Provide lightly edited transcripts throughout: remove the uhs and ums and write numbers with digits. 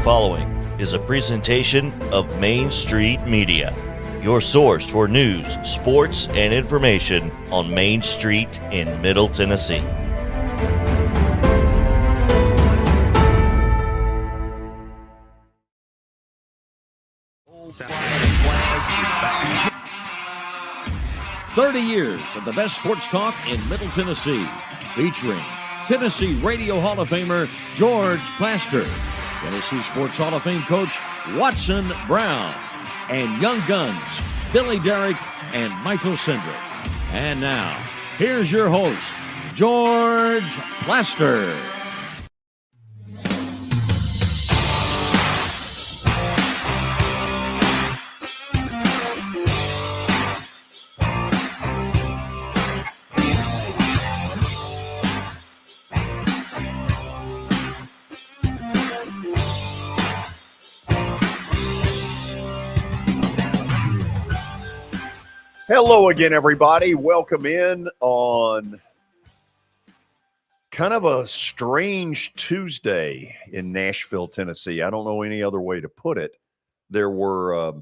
following is a presentation of Main Street Media, your source for news, sports, and information on Main Street in Middle Tennessee. Flags. 30 years of the best sports talk in Middle Tennessee, featuring Tennessee Radio Hall of Famer George Plaster, Tennessee Sports Hall of Fame coach Watson Brown, and Young Guns Billy Derrick and Michael Cindric. And now, here's your host, George Plaster. Hello again, everybody. Welcome in on kind of a strange Tuesday in Nashville, Tennessee. I don't know any other way to put it. There were a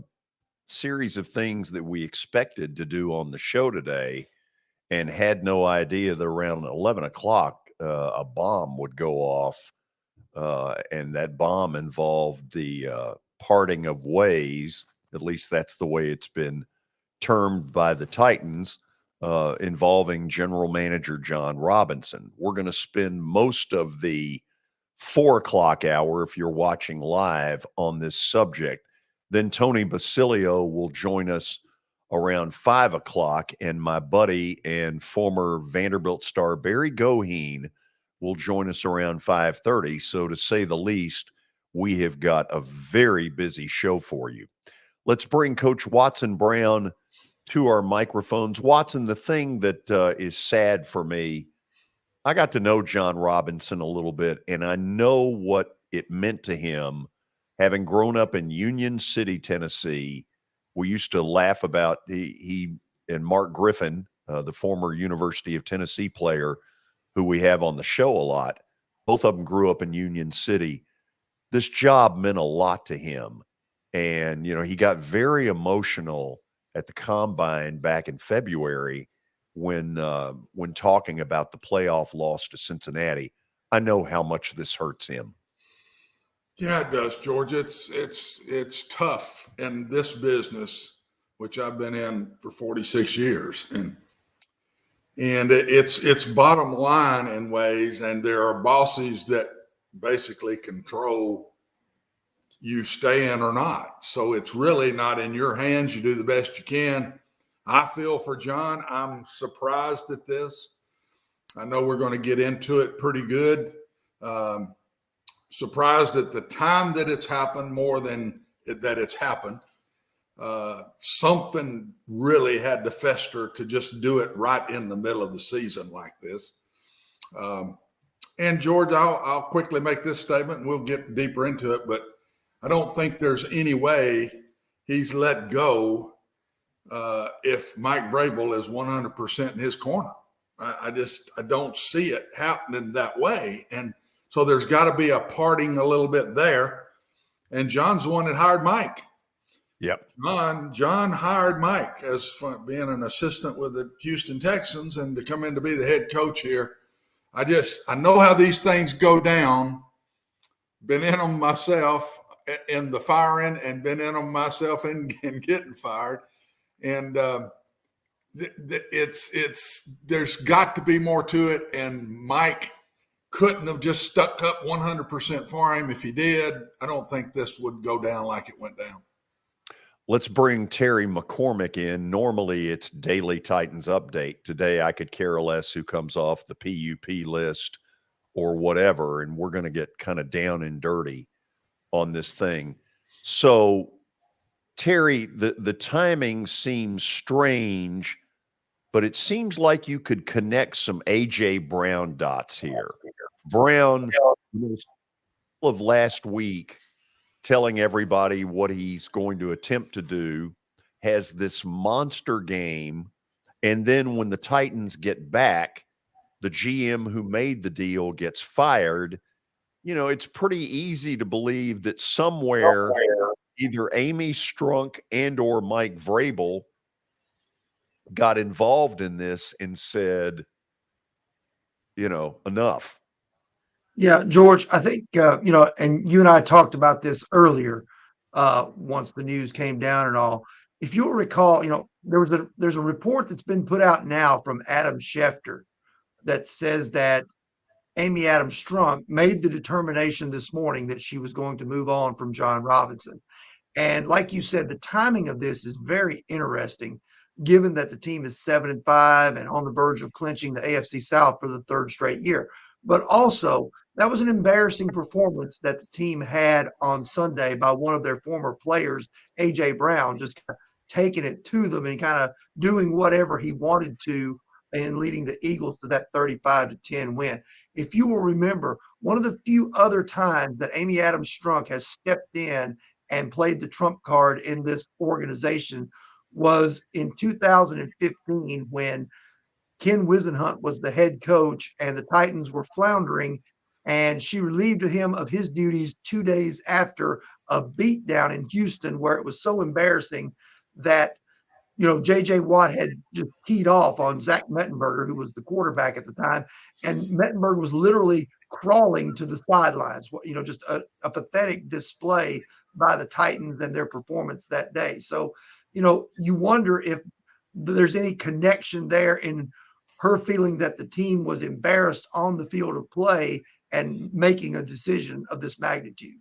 series of things that we expected to do on the show today and had no idea that around 11 o'clock a bomb would go off. And that bomb involved the parting of ways. At least that's the way it's been termed by the Titans, involving general manager Jon Robinson. We're going to spend most of the 4 o'clock hour, if you're watching live, on this subject. Then Tony Basilio will join us around 5 o'clock, and my buddy and former Vanderbilt star Barry Goheen will join us around 5:30. So to say the least, we have got a very busy show for you. Let's bring Coach Watson Brown to our microphones. Watson, the thing that is sad for me, I got to know Jon Robinson a little bit, and I know what it meant to him having grown up in Union City, Tennessee. We used to laugh about he and Mark Griffin, the former University of Tennessee player who we have on the show a lot. Both of them grew up in Union City. This job meant a lot to him. And, you know, he got very emotional at the Combine back in February when talking about the playoff loss to Cincinnati. I know how much this hurts him. Yeah, it does, George. It's tough in this business, which I've been in for 46 years. And it's bottom line in ways, and there are bosses that basically control you stay in or not. So it's really not in your hands. You do the best you can. I feel for Jon. I'm surprised at this. I know we're going to get into it pretty good. Surprised at the time that it's happened more than that it's happened. Something really had to fester to just do it right in the middle of the season like this. And George, I'll quickly make this statement and we'll get deeper into it, but I don't think there's any way he's let go if Mike Vrabel is 100% in his corner. I don't see it happening that way. And so there's got to be a parting a little bit there. And Jon's the one that hired Mike. Yep. Jon hired Mike as being an assistant with the Houston Texans and to come in to be the head coach here. I know how these things go down. Been in them myself in the firing and been in them myself in getting fired. And there's got to be more to it. And Mike couldn't have just stuck up 100% for him. If he did, I don't think this would go down like it went down. Let's bring Terry McCormick in. Normally it's Daily Titans Update. Today I could care less who comes off the PUP list or whatever. And we're going to get kind of down and dirty on this thing. So, Terry, the timing seems strange, but it seems like you could connect some A.J. Brown dots here. Brown, of last week, telling everybody what he's going to attempt to do, has this monster game, and then when the Titans get back, the GM who made the deal gets fired, it's pretty easy to believe that somewhere either Amy Strunk and or Mike Vrabel got involved in this and said, enough. Yeah, George, I think, and you and I talked about this earlier, once the news came down and all. If you'll recall, there's a report that's been put out now from Adam Schefter that says that Amy Adams Strunk made the determination this morning that she was going to move on from Jon Robinson. And like you said, the timing of this is very interesting, given that the team is 7-5 and on the verge of clinching the AFC South for the third straight year. But also, that was an embarrassing performance that the team had on Sunday by one of their former players, AJ Brown, just kind of taking it to them and kind of doing whatever he wanted to and leading the Eagles to that 35-10 win. If you will remember, one of the few other times that Amy Adams Strunk has stepped in and played the trump card in this organization was in 2015 when Ken Wisenhunt was the head coach and the Titans were floundering, and she relieved him of his duties 2 days after a beatdown in Houston where it was so embarrassing that J.J. Watt had just teed off on Zach Mettenberger, who was the quarterback at the time, and Mettenberger was literally crawling to the sidelines. Just a pathetic display by the Titans and their performance that day. So, you wonder if there's any connection there in her feeling that the team was embarrassed on the field of play and making a decision of this magnitude.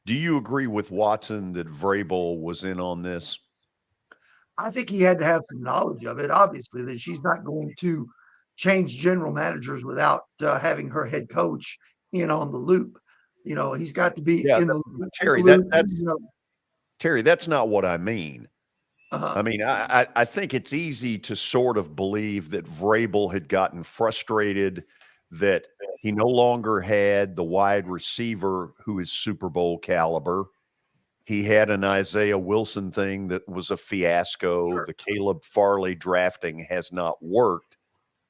Do you agree with Watson that Vrabel was in on this? I think he had to have some knowledge of it, obviously, that she's not going to change general managers without having her head coach in on the loop. He's got to be in the loop. Terry, that's not what I mean. Uh-huh. I mean, I think it's easy to sort of believe that Vrabel had gotten frustrated that he no longer had the wide receiver who is Super Bowl caliber. He had an Isaiah Wilson thing that was a fiasco. Sure. The Caleb Farley drafting has not worked.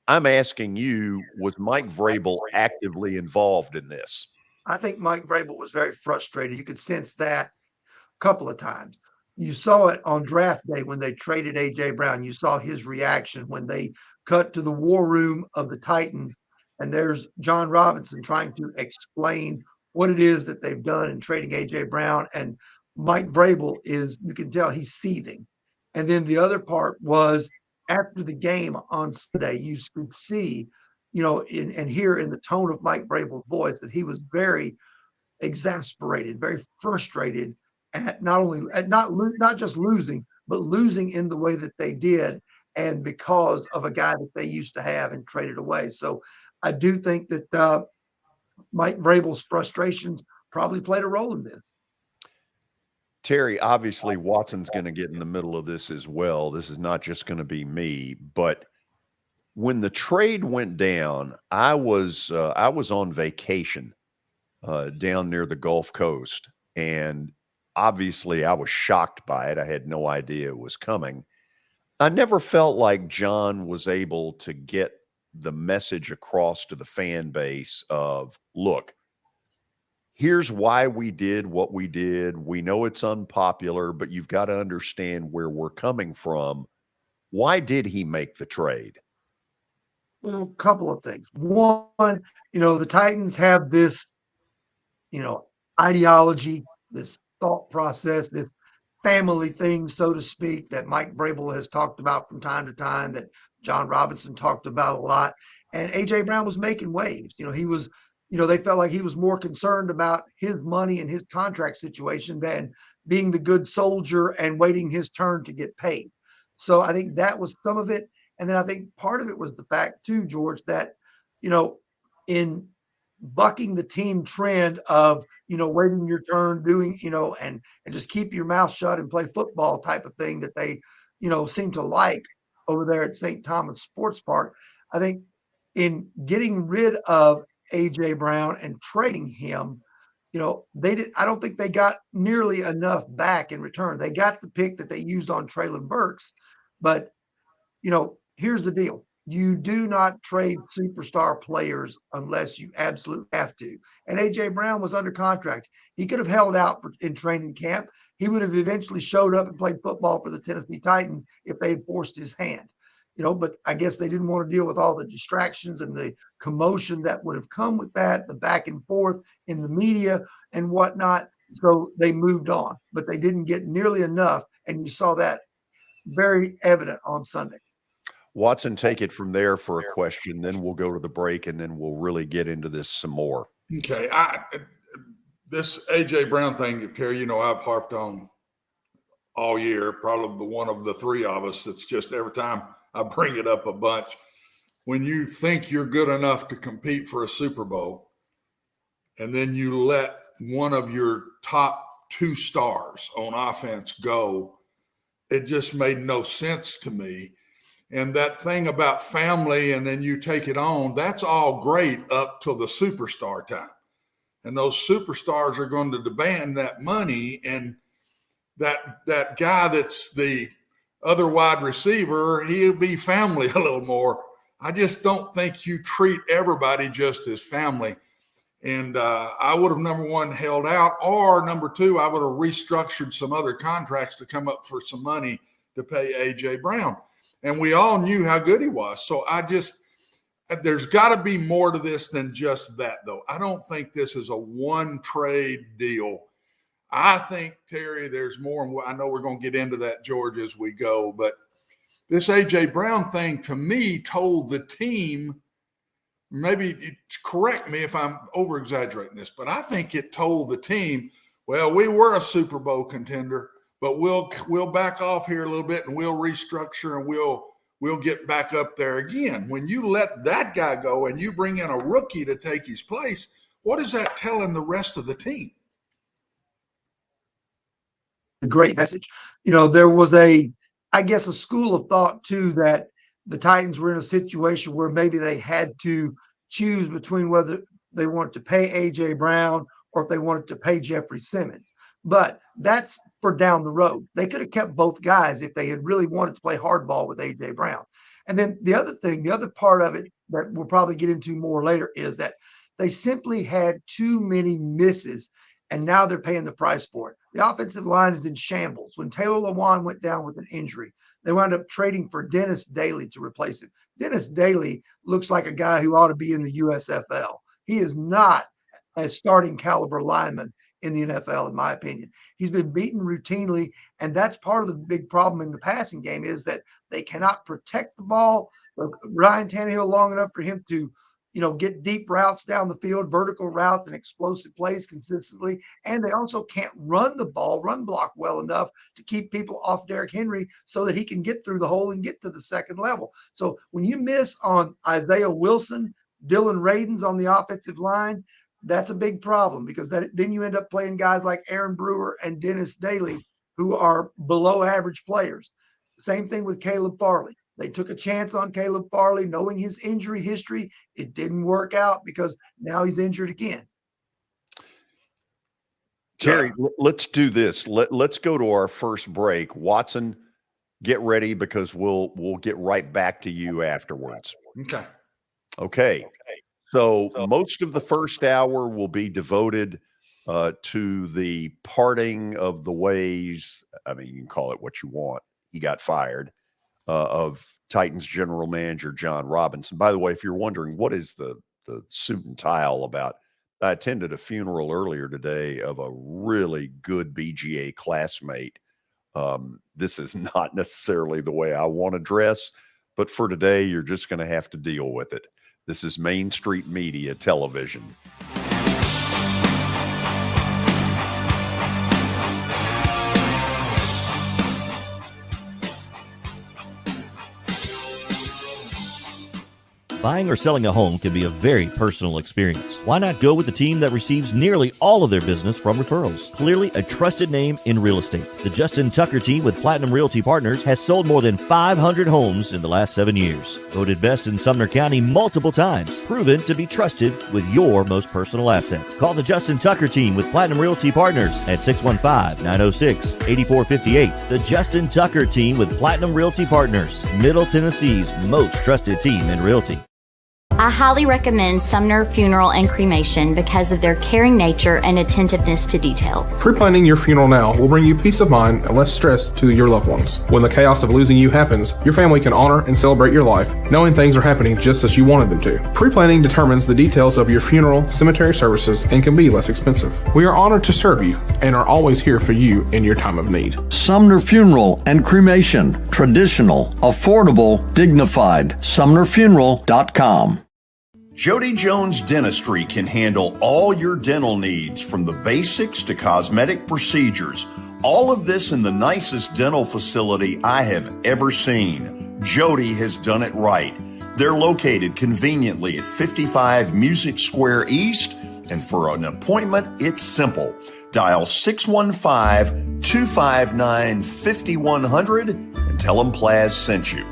I'm asking you, was Mike Vrabel actively involved in this? I think Mike Vrabel was very frustrated. You could sense that a couple of times. You saw it on draft day when they traded A.J. Brown. You saw his reaction when they cut to the war room of the Titans, and there's Jon Robinson trying to explain what it is that they've done in trading A.J. Brown. And Mike Vrabel you can tell he's seething. And then the other part was after the game on Sunday, you could see, and hear in the tone of Mike Vrabel's voice that he was very exasperated, very frustrated at not just losing, but losing in the way that they did, and because of a guy that they used to have and traded away. So I do think that Mike Vrabel's frustrations probably played a role in this. Terry, obviously Watson's going to get in the middle of this as well. This is not just going to be me, but when the trade went down, I was on vacation down near the Gulf Coast, and obviously I was shocked by it. I had no idea it was coming. I never felt like Jon was able to get the message across to the fan base of, look, here's why we did what we did. We know it's unpopular, but you've got to understand where we're coming from. Why did he make the trade? Well, a couple of things. One, the Titans have this, ideology, this thought process, this family thing, so to speak, that Mike Vrabel has talked about from time to time, that Jon Robinson talked about a lot. And A.J. Brown was making waves. He was, they felt like he was more concerned about his money and his contract situation than being the good soldier and waiting his turn to get paid. So I think that was some of it. And then I think part of it was the fact too, George, that, in bucking the team trend of, waiting your turn, doing, and just keep your mouth shut and play football type of thing that they, seem to like over there at St. Thomas Sports Park. I think in getting rid of A.J. Brown and trading him, I don't think they got nearly enough back in return. They got the pick that they used on Traylon Burks, but, here's the deal. You do not trade superstar players unless you absolutely have to. And A.J. Brown was under contract. He could have held out in training camp. He would have eventually showed up and played football for the Tennessee Titans if they had forced his hand. But I guess they didn't want to deal with all the distractions and the commotion that would have come with that, the back and forth in the media and whatnot. So they moved on, but they didn't get nearly enough. And you saw that very evident on Sunday. Watson, take it from there for a question. Then we'll go to the break, and then we'll really get into this some more. Okay. This A.J. Brown thing, Terry, I've harped on all year, probably one of the three of us. It's just every time I bring it up a bunch. When you think you're good enough to compete for a Super Bowl, and then you let one of your top two stars on offense go, it just made no sense to me. And that thing about family, and then you take it on, that's all great up till the superstar time. And those superstars are going to demand that money. And that guy that's the other wide receiver, he'll be family a little more. I just don't think you treat everybody just as family. And I would have, number one, held out, or number two, I would have restructured some other contracts to come up for some money to pay A.J. Brown. And we all knew how good he was. So there's got to be more to this than just that, though. I don't think this is a one trade deal. I think, Terry, there's more. And I know we're going to get into that, George, as we go. But this A.J. Brown thing, to me, told the team, maybe correct me if I'm over-exaggerating this, but I think it told the team, well, we were a Super Bowl contender, but we'll back off here a little bit and we'll restructure and we'll get back up there again. When you let that guy go and you bring in a rookie to take his place, what is that telling the rest of the team? A great message. There was a school of thought too that the Titans were in a situation where maybe they had to choose between whether they wanted to pay A.J. Brown or if they wanted to pay Jeffrey Simmons. But that's for down the road. They could have kept both guys if they had really wanted to play hardball with A.J. Brown. And then the other part of it that we'll probably get into more later is that they simply had too many misses, and now they're paying the price for it. The offensive line is in shambles. When Taylor Lewan went down with an injury, they wound up trading for Dennis Daly to replace him. Dennis Daly looks like a guy who ought to be in the USFL. He is not a starting caliber lineman in the NFL, in my opinion. He's been beaten routinely, and that's part of the big problem in the passing game is that they cannot protect the ball. Ryan Tannehill long enough for him to get deep routes down the field, vertical routes and explosive plays consistently. And they also can't run block well enough to keep people off Derrick Henry so that he can get through the hole and get to the second level. So when you miss on Isaiah Wilson, Dylan Radins on the offensive line, that's a big problem because then you end up playing guys like Aaron Brewer and Dennis Daly, who are below average players. Same thing with Caleb Farley. They took a chance on Caleb Farley, knowing his injury history. It didn't work out because now he's injured again. Terry, let's do this. Let's go to our first break. Watson, get ready because we'll get right back to you afterwards. Okay. So most of the first hour will be devoted to the parting of the ways. I mean, you can call it what you want. He got fired. Of Titans general manager Jon Robinson. By the way, if you're wondering what is the suit and tie all about, I attended a funeral earlier today of a really good BGA classmate. This is not necessarily the way I want to dress, but for today, you're just going to have to deal with it. This is Main Street Media Television. Buying or selling a home can be a very personal experience. Why not go with the team that receives nearly all of their business from referrals? Clearly a trusted name in real estate. The Justin Tucker team with Platinum Realty Partners has sold more than 500 homes in the last 7 years. Voted best in Sumner County multiple times. Proven to be trusted with your most personal assets. Call the Justin Tucker team with Platinum Realty Partners at 615-906-8458. The Justin Tucker team with Platinum Realty Partners, Middle Tennessee's most trusted team in realty. I highly recommend Sumner Funeral and Cremation because of their caring nature and attentiveness to detail. Pre-planning your funeral now will bring you peace of mind and less stress to your loved ones. When the chaos of losing you happens, your family can honor and celebrate your life, knowing things are happening just as you wanted them to. Pre-planning determines the details of your funeral, cemetery services, and can be less expensive. We are honored to serve you and are always here for you in your time of need. Sumner Funeral and Cremation. Traditional, affordable, dignified. SumnerFuneral.com. Jody Jones Dentistry can handle all your dental needs, from the basics to cosmetic procedures. All of this in the nicest dental facility I have ever seen. Jody has done it right. They're located conveniently at 55 Music Square East, and for an appointment, it's simple. Dial 615-259-5100 and tell them Plaz sent you.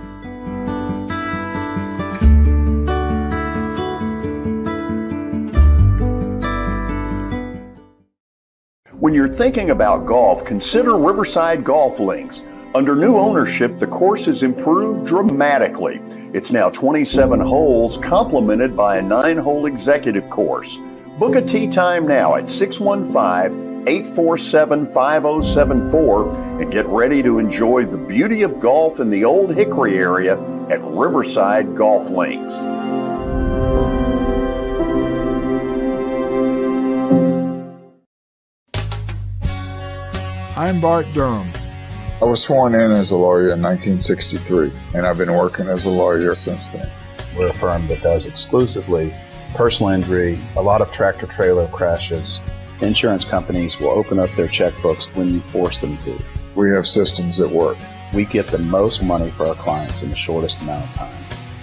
When you're thinking about golf, consider Riverside Golf Links. Under new ownership, the course has improved dramatically. It's now 27 holes, complemented by a 9-hole executive course. Book a tee time now at 615-847-5074 and get ready to enjoy the beauty of golf in the Old Hickory area at Riverside Golf Links. I'm Bart Durham. I was sworn in as a lawyer in 1963, and I've been working as a lawyer since then. We're a firm that does exclusively personal injury, a lot of tractor-trailer crashes. Insurance companies will open up their checkbooks when you force them to. We have systems that work. We get the most money for our clients in the shortest amount of time.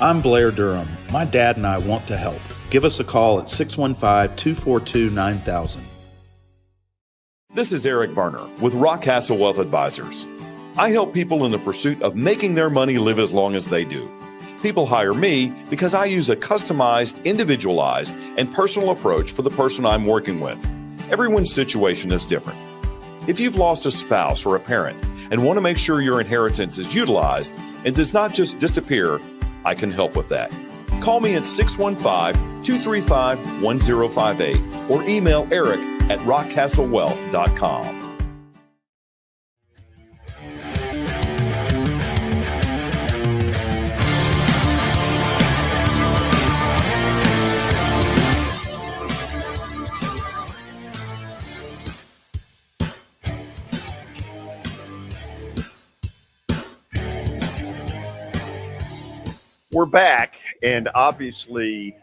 I'm Blair Durham. My dad and I want to help. Give us a call at 615-242-9000. This is Eric Berner with Rockcastle Wealth Advisors. I help people in the pursuit of making their money live as long as they do. People hire me because I use a customized, individualized, and personal approach for the person I'm working with. Everyone's situation is different. If you've lost a spouse or a parent and want to make sure your inheritance is utilized and does not just disappear, I can help with that. Call me at 615-235-1058 or email Eric at rockcastlewealth.com. We're back, and obviously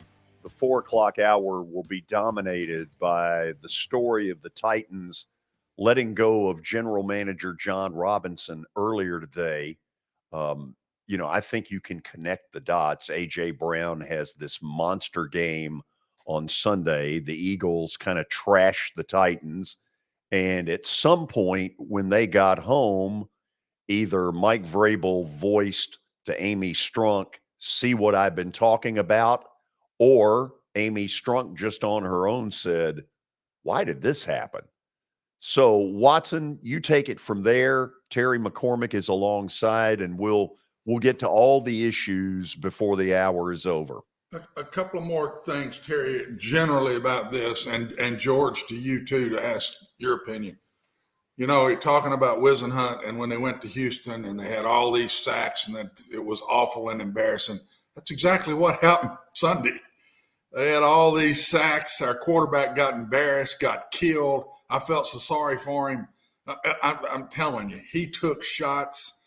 the 4 o'clock hour will be dominated by the story of the Titans letting go of general manager Jon Robinson earlier today. I think you can connect the dots. A.J. Brown has this monster game on Sunday. The Eagles kind of trashed the Titans, and at some point when they got home, either Mike Vrabel voiced to Amy Strunk, "See what I've been talking about?" or Amy Strunk just on her own said, "Why did this happen?" So, Watson, you take it from there. Terry McCormick is alongside, and we'll get to all the issues before the hour is over. A couple more things, Terry, generally about this, and George, to you too, to ask your opinion. Talking about Wisenhunt and when they went to Houston and they had all these sacks and that it was awful and embarrassing. That's exactly what happened Sunday. They had all these sacks. Our quarterback got embarrassed, got killed. I felt so sorry for him. I'm telling you, he took shots,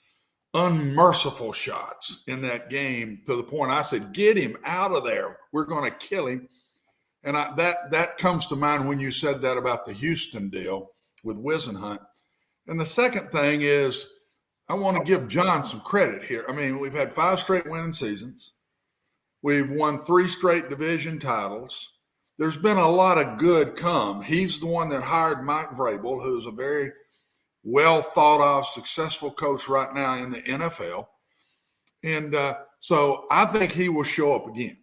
unmerciful shots in that game, to the point I said, "Get him out of there. We're going to kill him." And that comes to mind when you said that about the Houston deal with Wisenhunt. And the second thing is, I want to give John some credit here. I mean, we've had 5 straight winning seasons. We've won 3 straight division titles. there's been a lot of good come. He's the one that hired Mike Vrabel, who's a very well thought of, successful coach right now in the NFL. And so I think he will show up again.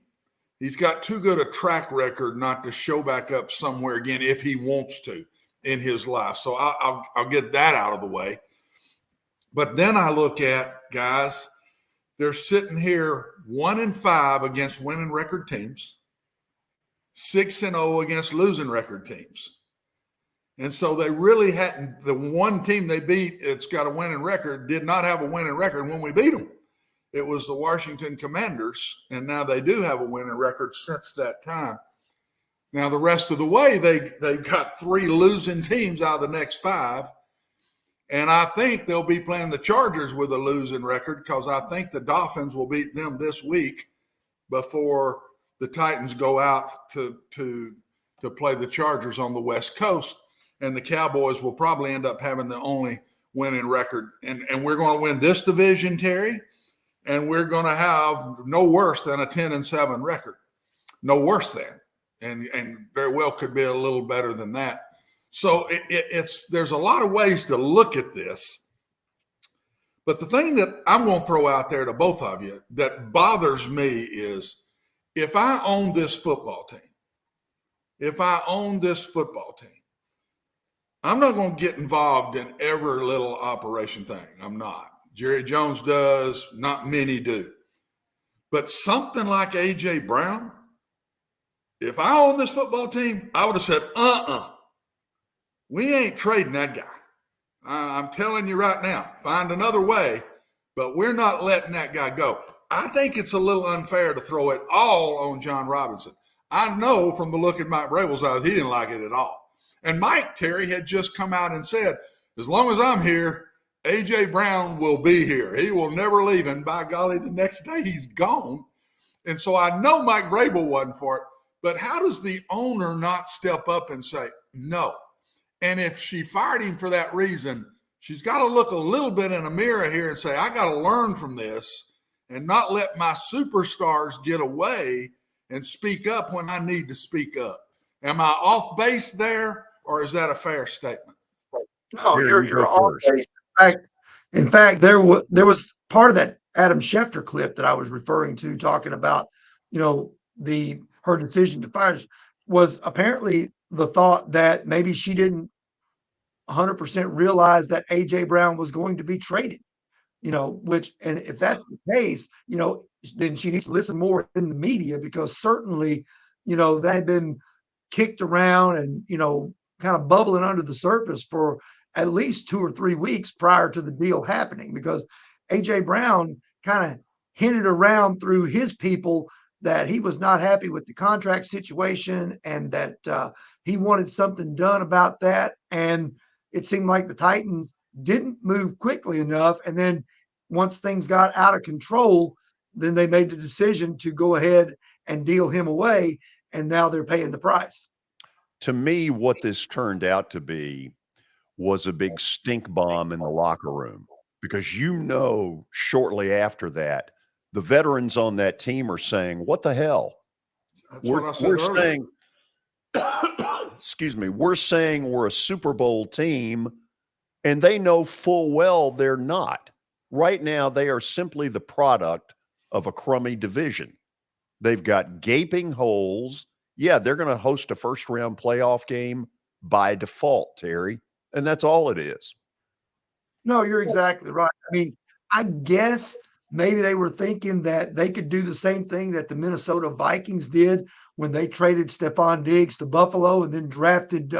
He's got too good a track record not to show back up somewhere again if he wants to in his life. So I'll get that out of the way. But then I look at, guys, they're sitting here 1-5 against winning record teams, 6-0 against losing record teams. And so they really hadn't, the one team they beat, it's got a winning record, did not have a winning record when we beat them. It was the Washington Commanders, and now they do have a winning record since that time. Now, the rest of the way, they've got 3 losing teams out of the next 5. And I think they'll be playing the Chargers with a losing record because I think the Dolphins will beat them this week before the Titans go out to play the Chargers on the West Coast. And the Cowboys will probably end up having the only winning record. And we're going to win this division, Terry, and we're going to have no worse than a 10-7 record. No worse than. And very well could be a little better than that. So there's a lot of ways to look at this. But the thing that I'm going to throw out there to both of you that bothers me is if I own this football team, I'm not going to get involved in every little operation thing. I'm not. Jerry Jones does. Not many do. But something like A.J. Brown, if I own this football team, I would have said, we ain't trading that guy. I'm telling you right now, find another way, but we're not letting that guy go. I think it's a little unfair to throw it all on Jon Robinson. I know from the look in Mike Vrabel's eyes, he didn't like it at all. And Mike Terry had just come out and said, as long as I'm here, A.J. Brown will be here. He will never leave. And by golly, the next day he's gone. And so I know Mike Vrabel wasn't for it, but how does the owner not step up and say, no? And if she fired him for that reason, she's got to look a little bit in a mirror here and say, I got to learn from this and not let my superstars get away and speak up when I need to speak up. Am I off base there, or is that a fair statement? No, you're off base. In fact, there was part of that Adam Schefter clip that I was referring to, talking about, her decision to fire was apparently the thought that maybe she didn't 100% realize that A.J. Brown was going to be traded, and if that's the case, then she needs to listen more in the media, because certainly, that had been kicked around and, kind of bubbling under the surface for at least 2 or 3 weeks prior to the deal happening, because A.J. Brown kind of hinted around through his people that he was not happy with the contract situation and that he wanted something done about that. And it seemed like the Titans didn't move quickly enough. And then once things got out of control, then they made the decision to go ahead and deal him away. And now they're paying the price. To me, what this turned out to be was a big stink bomb in the locker room, because shortly after that, the veterans on that team are saying, what the hell? We're saying, excuse me, we're saying we're a Super Bowl team, and they know full well they're not. Right now, they are simply the product of a crummy division. They've got gaping holes. Yeah, they're going to host a first-round playoff game by default, Terry, and that's all it is. No, you're exactly right. I mean, I guess maybe they were thinking that they could do the same thing that the Minnesota Vikings did when they traded Stephon Diggs to Buffalo and then drafted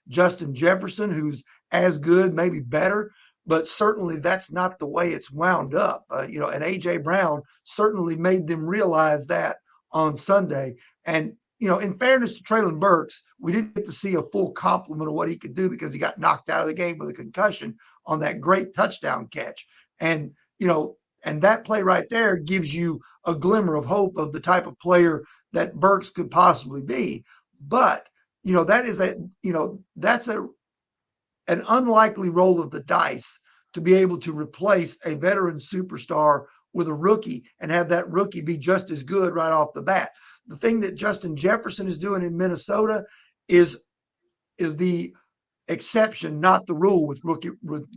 Justin Jefferson, who's as good, maybe better. But certainly that's not the way it's wound up. And A.J. Brown certainly made them realize that on Sunday. And, in fairness to Treylon Burks, we didn't get to see a full complement of what he could do because he got knocked out of the game with a concussion on that great touchdown catch. And, and that play right there gives you a glimmer of hope of the type of player that Burks could possibly be. But, that's an unlikely roll of the dice to be able to replace a veteran superstar with a rookie and have that rookie be just as good right off the bat. The thing that Justin Jefferson is doing in Minnesota is the exception, not the rule with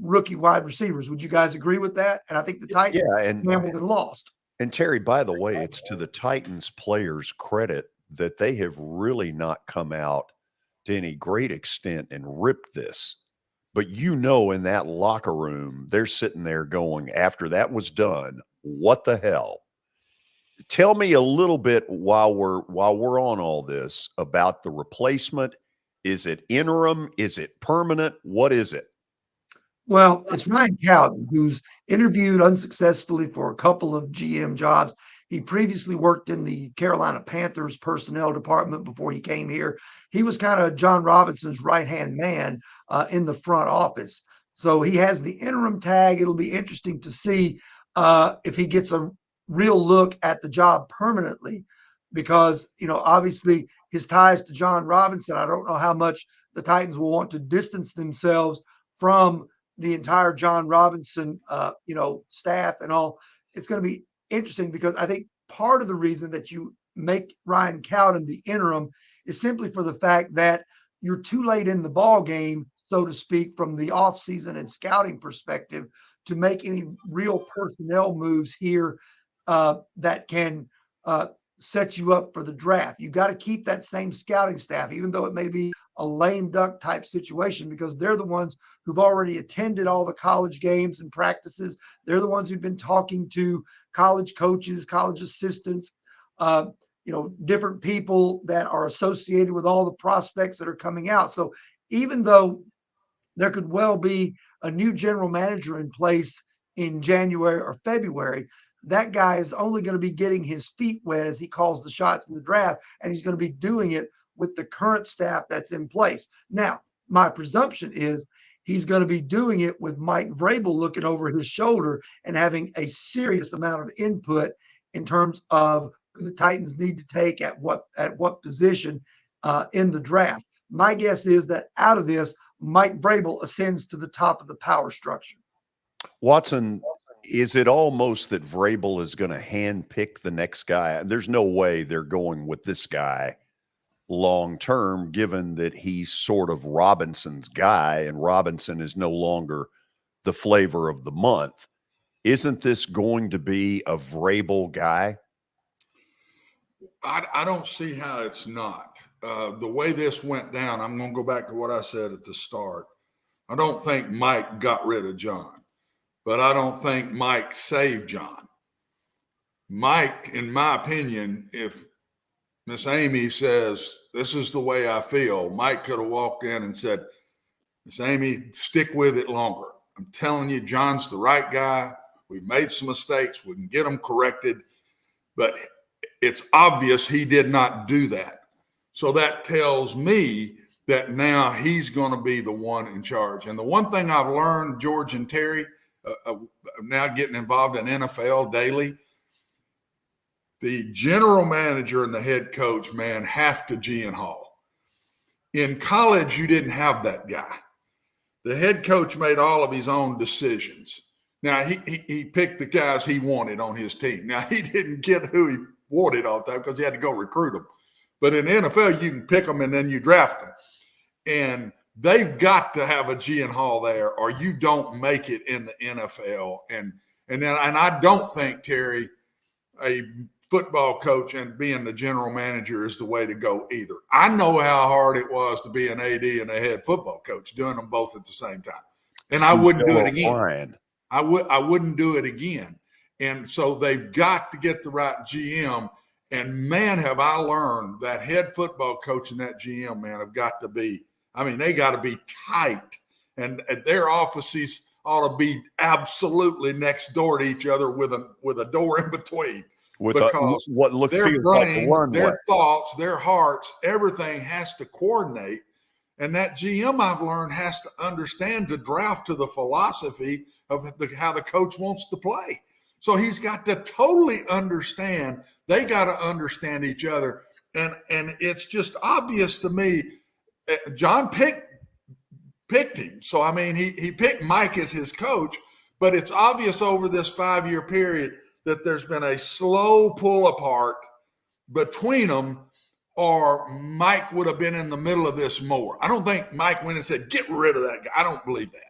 rookie wide receivers. Would you guys agree with that? And I think the Titans gambled and lost. And Terry, by the way, it's to the Titans players' credit that they have really not come out to any great extent and ripped this. But in that locker room, they're sitting there going, after that was done, what the hell? Tell me a little bit while we're on all this about the replacement. Is it interim? Is it permanent? What is it? Well, it's Ryan Cowden, who's interviewed unsuccessfully for a couple of GM jobs. He previously worked in the Carolina Panthers personnel department before he came here. He was kind of Jon Robinson's right-hand man in the front office. So he has the interim tag. It'll be interesting to see if he gets a real look at the job permanently, because, obviously his ties to Jon Robinson, I don't know how much the Titans will want to distance themselves from the entire Jon Robinson, staff and all. It's going to be interesting because I think part of the reason that you make Ryan Cowden the interim is simply for the fact that you're too late in the ball game, so to speak, from the offseason and scouting perspective to make any real personnel moves here that can set you up for the draft. You got to keep that same scouting staff, even though it may be a lame duck type situation, because they're the ones who've already attended all the college games and practices. They're the ones who've been talking to college coaches, college assistants, different people that are associated with all the prospects that are coming out. So even though there could well be a new general manager in place in January or February, that guy is only going to be getting his feet wet as he calls the shots in the draft, and he's going to be doing it with the current staff that's in place. Now, my presumption is he's going to be doing it with Mike Vrabel looking over his shoulder and having a serious amount of input in terms of who the Titans need to take at what position in the draft. My guess is that out of this, Mike Vrabel ascends to the top of the power structure. Watson, is it almost that Vrabel is going to handpick the next guy? There's no way they're going with this guy long term, given that he's sort of Robinson's guy and Robinson is no longer the flavor of the month. Isn't this going to be a Vrabel guy? I don't see how it's not. The way this went down, I'm going to go back to what I said at the start. I don't think Mike got rid of Jon, but I don't think Mike saved Jon. Mike, in my opinion, if Miss Amy says, this is the way I feel, Mike could have walked in and said, Miss Amy, stick with it longer. I'm telling you, Jon's the right guy. We've made some mistakes. We can get them corrected. But it's obvious he did not do that. So that tells me that now he's going to be the one in charge. And the one thing I've learned, George and Terry, now getting involved in NFL daily, the general manager and the head coach, man, have to G and haul. In college, you didn't have that guy. The head coach made all of his own decisions. Now, he picked the guys he wanted on his team. Now, he didn't get who he wanted all the time because he had to go recruit them. But in the NFL, you can pick them and then you draft them. And they've got to have a G and haul there, or you don't make it in the NFL. And I don't think, Terry, a football coach and being the general manager is the way to go either. I know how hard it was to be an AD and a head football coach, doing them both at the same time. And I wouldn't do it again. I wouldn't do it again. And so they've got to get the right GM. And man, have I learned that head football coach and that GM, man, have got to be, they got to be tight. And their offices ought to be absolutely next door to each other with a door in between. Because their brains, their thoughts, their hearts, everything has to coordinate. And that GM, I've learned, has to understand to draft to the philosophy of how the coach wants to play. So he's got to totally understand. They got to understand each other. And it's just obvious to me, Jon picked him. So, he picked Mike as his coach, but it's obvious over this 5-year period that there's been a slow pull apart between them, or Mike would have been in the middle of this more. I don't think Mike went and said, get rid of that guy. I don't believe that.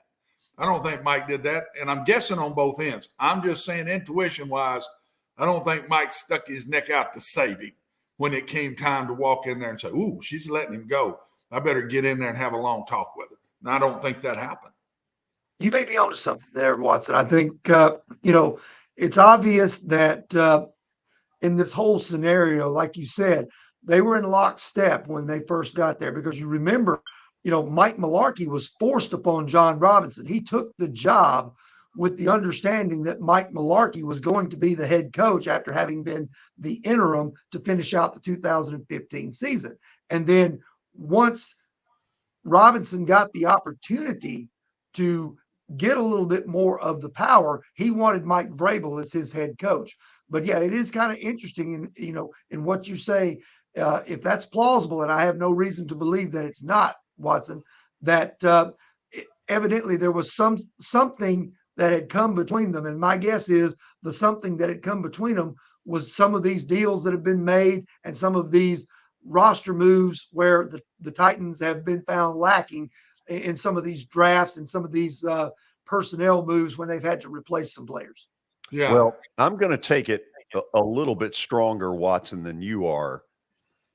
I don't think Mike did that. And I'm guessing on both ends. I'm just saying intuition-wise, I don't think Mike stuck his neck out to save him when it came time to walk in there and say, ooh, she's letting him go. I better get in there and have a long talk with her. And I don't think that happened. You may be onto something there, Watson. I think, it's obvious that in this whole scenario, like you said, they were in lockstep when they first got there, because you remember, Mike Mularkey was forced upon Jon Robinson. He took the job with the understanding that Mike Mularkey was going to be the head coach after having been the interim to finish out the 2015 season. And then once Robinson got the opportunity to get a little bit more of the power, he wanted Mike Vrabel as his head coach. But yeah, it is kind of interesting in what you say, if that's plausible, and I have no reason to believe that it's not, Watson, that evidently there was something that had come between them. And my guess is the something that had come between them was some of these deals that have been made and some of these roster moves where the Titans have been found lacking in some of these drafts and some of these personnel moves when they've had to replace some players. Yeah. Well, I'm going to take it a little bit stronger, Watson, than you are.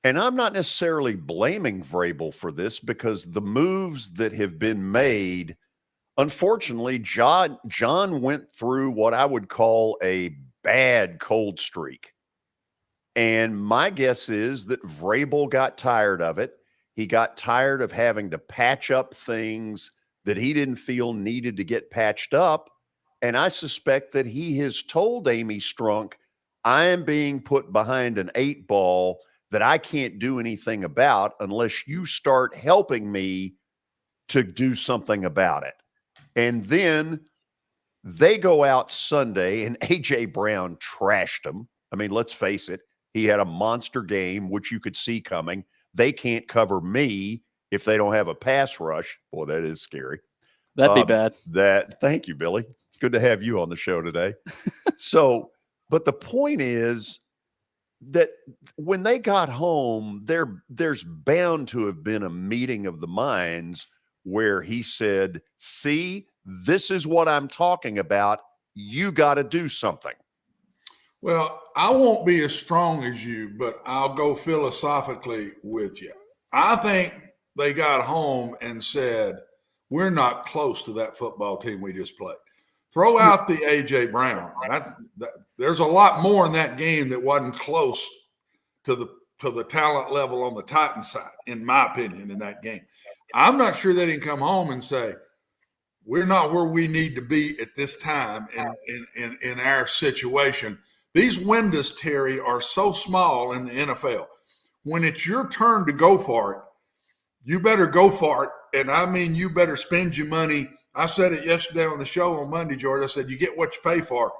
And I'm not necessarily blaming Vrabel for this, because the moves that have been made, unfortunately, John went through what I would call a bad cold streak. And my guess is that Vrabel got tired of it. He got tired of having to patch up things that he didn't feel needed to get patched up. And I suspect that he has told Amy Strunk, I am being put behind an 8-ball that I can't do anything about unless you start helping me to do something about it. And then they go out Sunday and A.J. Brown trashed them. I mean, let's face it. He had a monster game, which you could see coming. They can't cover me if they don't have a pass rush. Boy, that is scary. That'd be bad. Thank you, Billy. It's good to have you on the show today. But the point is that when they got home, there's bound to have been a meeting of the minds where he said, see, this is what I'm talking about. You got to do something. Well, I won't be as strong as you, but I'll go philosophically with you. I think they got home and said, we're not close to that football team we just played. Throw out the A.J. Brown. There's a lot more in that game that wasn't close to the talent level on the Titans side, in my opinion, in that game. I'm not sure they didn't come home and say, we're not where we need to be at this time in our situation. These windows, Terry, are so small in the NFL. When it's your turn to go for it, you better go for it. And I mean, you better spend your money. I said it yesterday on the show on Monday, George. I said, you get what you pay for.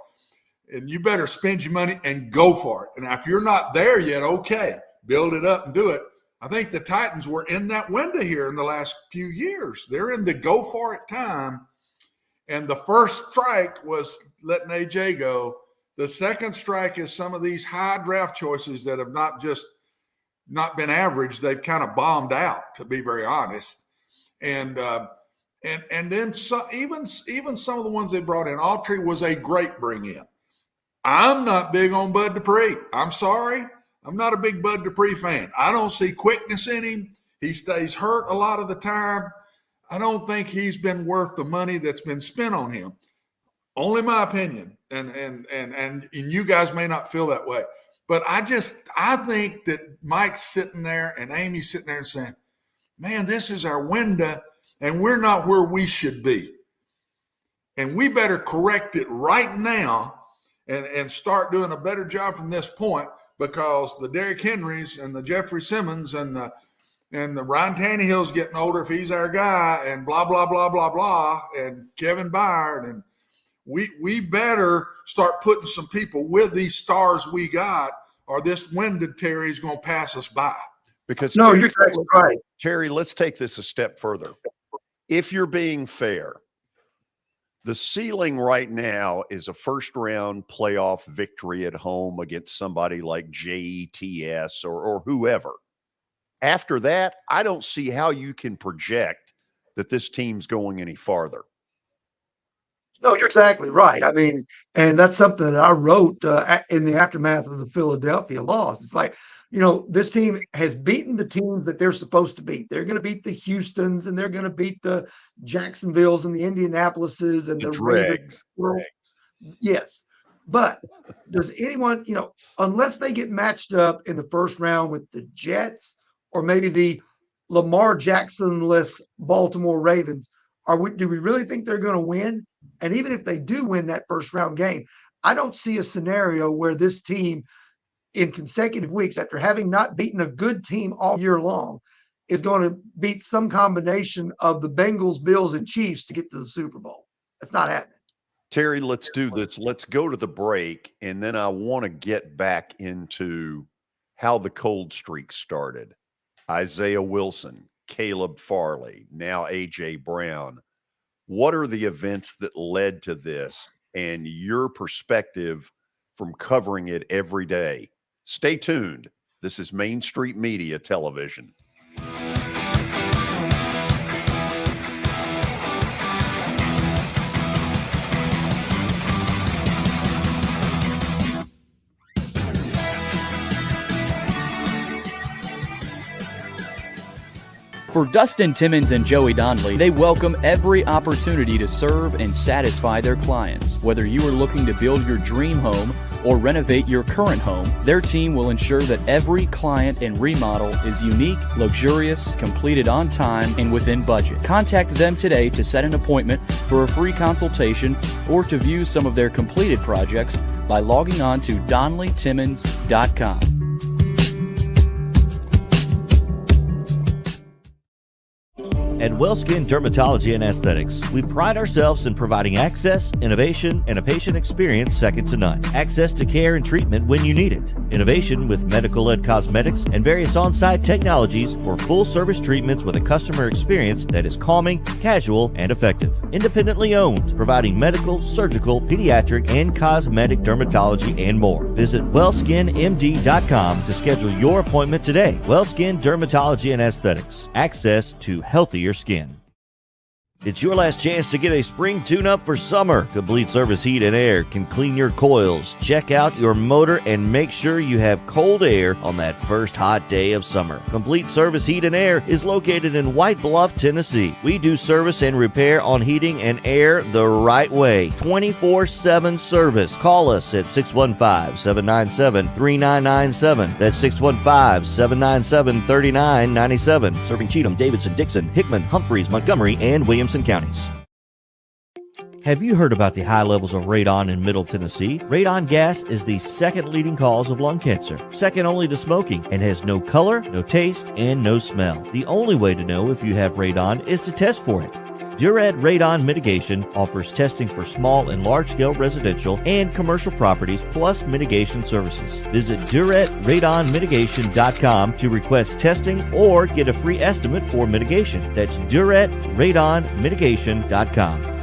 And you better spend your money and go for it. And if you're not there yet, okay, build it up and do it. I think the Titans were in that window here in the last few years. They're in the go for it time. And the first strike was letting AJ go. The second strike is some of these high draft choices that have not been average. They've kind of bombed out, to be very honest. And then even some of the ones they brought in, Autry was a great bring in. I'm not big on Bud Dupree. I'm sorry. I'm not a big Bud Dupree fan. I don't see quickness in him. He stays hurt a lot of the time. I don't think he's been worth the money that's been spent on him. Only my opinion. And you guys may not feel that way. But I think that Mike's sitting there and Amy's sitting there and saying, man, this is our window and we're not where we should be. And we better correct it right now and start doing a better job from this point, because the Derrick Henrys and the Jeffrey Simmons and the Ryan Tannehill's getting older if he's our guy, and blah, blah, blah, blah, blah, and Kevin Byard. And we better start putting some people with these stars we got, or this window, Terry, is going to pass us by. Because no, you're exactly right. Terry, let's take this a step further. If you're being fair, The ceiling right now is a first-round playoff victory at home against somebody like JETS or whoever. After that, I don't see how you can project that this team's going any farther. No, you're exactly right. I mean, and that's something that I wrote in the aftermath of the Philadelphia loss. It's like, this team has beaten the teams that they're supposed to beat. They're going to beat the Houstons, and they're going to beat the Jacksonvilles and the Indianapolises and the Dregs. Ravens. Yes. But does anyone, unless they get matched up in the first round with the Jets or maybe the Lamar Jackson-less Baltimore Ravens, do we really think they're going to win? And even if they do win that first round game, I don't see a scenario where this team in consecutive weeks, after having not beaten a good team all year long, is going to beat some combination of the Bengals, Bills, and Chiefs to get to the Super Bowl. That's not happening. Terry, let's do this. Let's go to the break, and then I want to get back into how the cold streak started. Isaiah Wilson, Caleb Farley, now A.J. Brown. What are the events that led to this and your perspective from covering it every day? Stay tuned. This is Main Street Media Television. For Dustin Timmons and Joey Donnelly, they welcome every opportunity to serve and satisfy their clients. Whether you are looking to build your dream home or renovate your current home, their team will ensure that every client and remodel is unique, luxurious, completed on time, and within budget. Contact them today to set an appointment for a free consultation or to view some of their completed projects by logging on to DonnellyTimmons.com. At WellSkin Dermatology and Aesthetics, we pride ourselves in providing access, innovation, and a patient experience second to none. Access to care and treatment when you need it. Innovation with medical-led cosmetics and various on-site technologies for full-service treatments with a customer experience that is calming, casual, and effective. Independently owned, providing medical, surgical, pediatric, and cosmetic dermatology and more. Visit WellSkinMD.com to schedule your appointment today. WellSkin Dermatology and Aesthetics. Access to healthier skin. It's your last chance to get a spring tune-up for summer. Complete Service Heat and Air can clean your coils, check out your motor, and make sure you have cold air on that first hot day of summer. Complete Service Heat and Air is located in White Bluff, Tennessee. We do service and repair on heating and air the right way. 24/7 service. Call us at 615-797-3997. That's 615-797-3997. Serving Cheatham, Davidson, Dixon, Hickman, Humphreys, Montgomery, and Williamson counties. Have you heard about the high levels of radon in Middle Tennessee? Radon gas is the second leading cause of lung cancer, second only to smoking, and has no color, no taste, and no smell. The only way to know if you have radon is to test for it. Duret Radon Mitigation offers testing for small and large-scale residential and commercial properties, plus mitigation services. Visit DuretRadonMitigation.com to request testing or get a free estimate for mitigation. That's DuretRadonMitigation.com.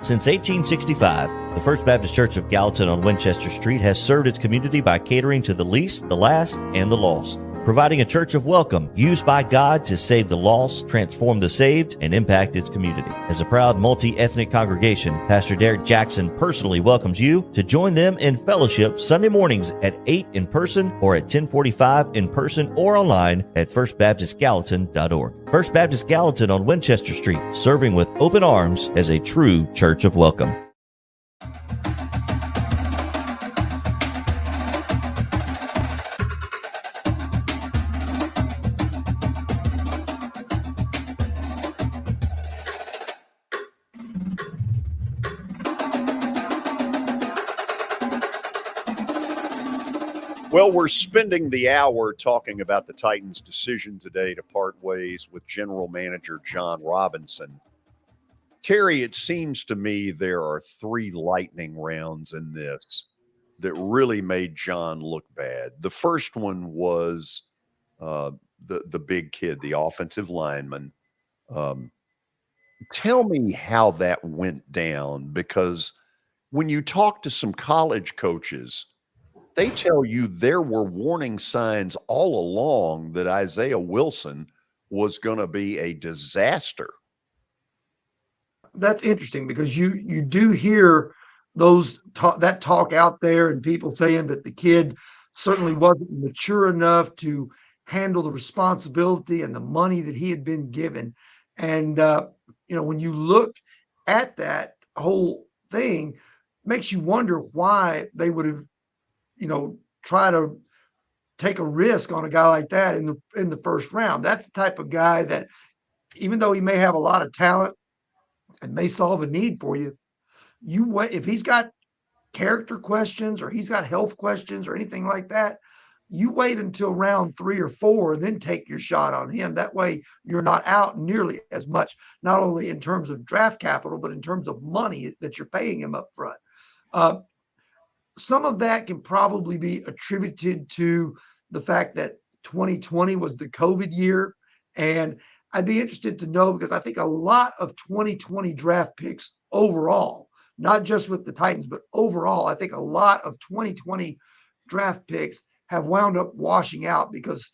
Since 1865, the First Baptist Church of Gallatin on Winchester Street has served its community by catering to the least, the last, and the lost, providing a church of welcome used by God to save the lost, transform the saved, and impact its community. As a proud multi-ethnic congregation, Pastor Derek Jackson personally welcomes you to join them in fellowship Sunday mornings at 8 in person or at 10:45 in person or online at firstbaptistgallatin.org. First Baptist Gallatin on Winchester Street, serving with open arms as a true church of welcome. Well, we're spending the hour talking about the Titans' decision today to part ways with general manager Jon Robinson. Terry, it seems to me there are 3 lightning rounds in this that really made Jon look bad. The first one was the big kid, the offensive lineman. Tell me how that went down, because when you talk to some college coaches, they tell you there were warning signs all along that Isaiah Wilson was going to be a disaster. That's interesting because you do hear that talk out there, and people saying that the kid certainly wasn't mature enough to handle the responsibility and the money that he had been given. And when you look at that whole thing, makes you wonder why they would have try to take a risk on a guy like that in the first round. That's the type of guy that, even though he may have a lot of talent and may solve a need for you, if he's got character questions or he's got health questions or anything like that, you wait until round 3 or 4 and then take your shot on him. That way you're not out nearly as much, not only in terms of draft capital, but in terms of money that you're paying him up front. Some of that can probably be attributed to the fact that 2020 was the COVID year. And I'd be interested to know, because I think a lot of 2020 draft picks overall, not just with the Titans, but overall, I think a lot of 2020 draft picks have wound up washing out because,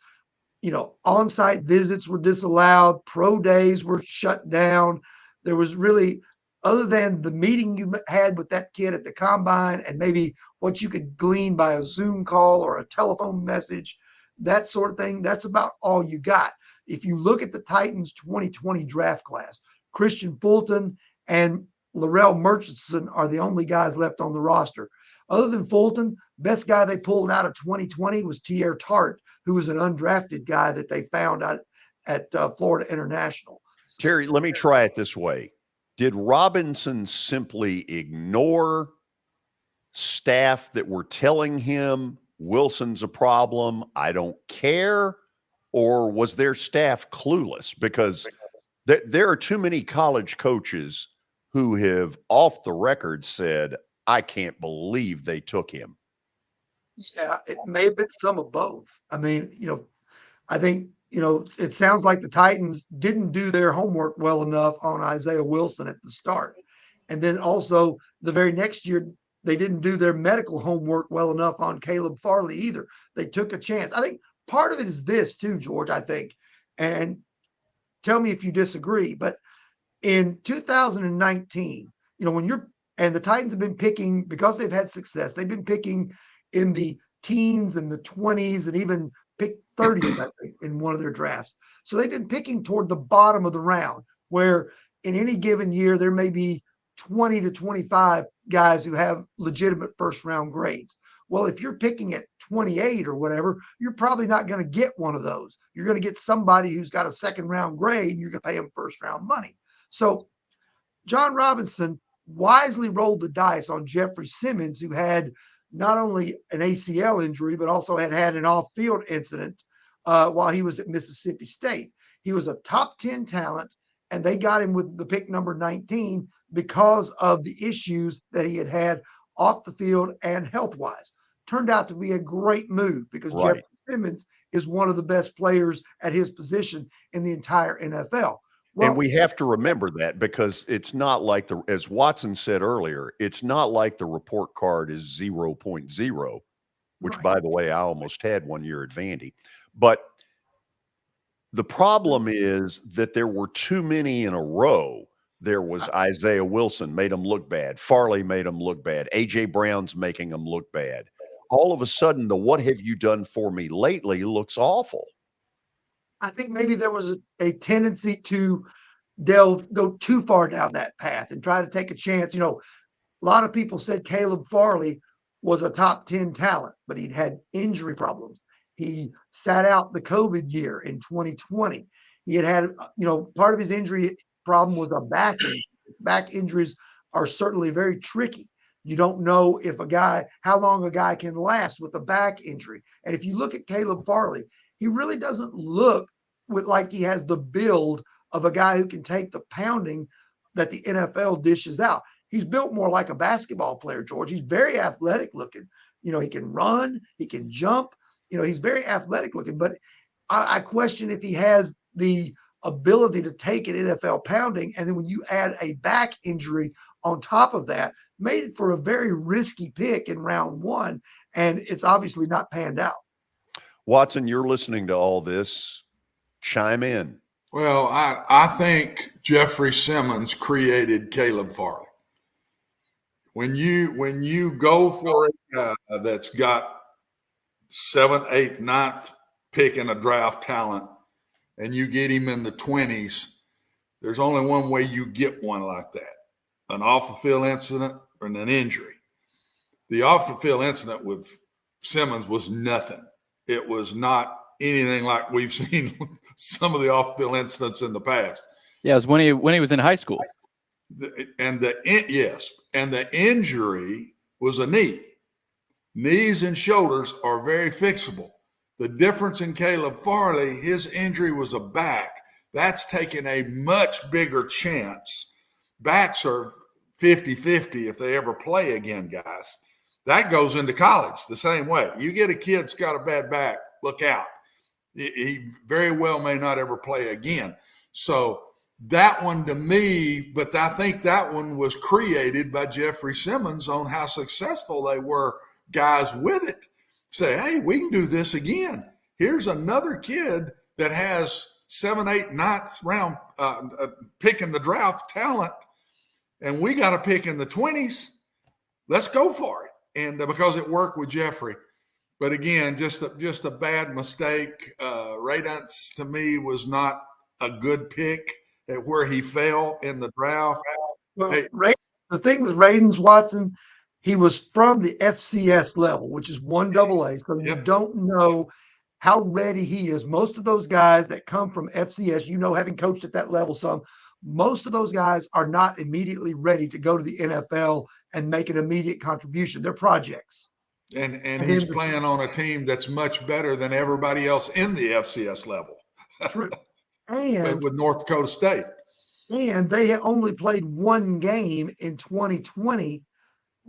on-site visits were disallowed, pro days were shut down. There was really, other than the meeting you had with that kid at the combine and maybe what you could glean by a Zoom call or a telephone message, that sort of thing, that's about all you got. If you look at the Titans 2020 draft class, Christian Fulton and Larrell Murchison are the only guys left on the roster. Other than Fulton, best guy they pulled out of 2020 was Tier Tart, who was an undrafted guy that they found out at Florida International. Terry, let me try it this way. Did Robinson simply ignore staff that were telling him Wilson's a problem, I don't care? Or was their staff clueless? Because there are too many college coaches who have off the record said, I can't believe they took him. Yeah, it may have been some of both. I mean, I think, it sounds like the Titans didn't do their homework well enough on Isaiah Wilson at the start. And then also the very next year, they didn't do their medical homework well enough on Caleb Farley either. They took a chance. I think part of it is this too, George, I think, and tell me if you disagree, but in 2019, and the Titans have been picking, because they've had success, they've been picking in the teens and the 20s and even picked 30th, I think, in one of their drafts. So they've been picking toward the bottom of the round, where in any given year, there may be 20 to 25 guys who have legitimate first round grades. Well, if you're picking at 28 or whatever, you're probably not going to get one of those. You're going to get somebody who's got a second round grade, and you're going to pay them first round money. So Jon Robinson wisely rolled the dice on Jeffrey Simmons, who had not only an ACL injury, but also had an off-field incident while he was at Mississippi State. He was a top 10 talent, and they got him with the pick number 19 because of the issues that he had off the field and health-wise. Turned out to be a great move because Right. Jeffrey Simmons is one of the best players at his position in the entire NFL. Well, and we have to remember that, because it's not like as Watson said earlier, it's not like the report card is 0.0, which Right. by the way, I almost had one year at Vandy. But the problem is that there were too many in a row. There was Isaiah Wilson made him look bad. Farley made him look bad. A.J. Brown's making him look bad. All of a sudden, the what have you done for me lately looks awful. I think maybe there was a tendency to go too far down that path and try to take a chance. A lot of people said Caleb Farley was a top 10 talent, but he'd had injury problems. He sat out the COVID year in 2020. He had part of his injury problem was a back injury. Back injuries are certainly very tricky. You don't know if how long a guy can last with a back injury. And if you look at Caleb Farley, he really doesn't look like he has the build of a guy who can take the pounding that the NFL dishes out. He's built more like a basketball player, George. He's very athletic looking. He can run, he can jump. He's very athletic looking, but I question if he has the ability to take an NFL pounding. And then when you add a back injury on top of that, made it for a very risky pick in round 1. And it's obviously not panned out. Watson, you're listening to all this. Chime in. Well, I think Jeffrey Simmons created Caleb Farley. When you go for a guy that's got 7th, 8th, 9th pick in a draft talent, and you get him in the 20s, there's only one way you get one like that: an off-the-field incident or an injury. The off-the-field incident with Simmons was nothing. It was not anything like we've seen some of the off-field incidents in the past. Yeah, it was when he was in high school. And the injury was a knee. Knees and shoulders are very fixable. The difference in Caleb Farley, his injury was a back. That's taking a much bigger chance. Backs are 50-50 if they ever play again, guys. That goes into college the same way. You get a kid that's got a bad back, look out. He very well may not ever play again. So that one to me, but I think that one was created by Jeffrey Simmons on how successful they were, guys with it. Say, hey, we can do this again. Here's another kid that has 7th, 8th, 9th round pick in the draft talent, and we got a pick in the 20s. Let's go for it. And because it worked with Jeffrey. But again, just a bad mistake. Ray Dance, to me, was not a good pick at where he fell in the draft. Well, the thing with Radens, Watson, he was from the FCS level, which is 1AA. So you don't know how ready he is. Most of those guys that come from FCS, having coached at that level some, most of those guys are not immediately ready to go to the NFL and make an immediate contribution. They're projects. And he's playing on a team that's much better than everybody else in the FCS level. True. And with North Dakota State. And they had only played one game in 2020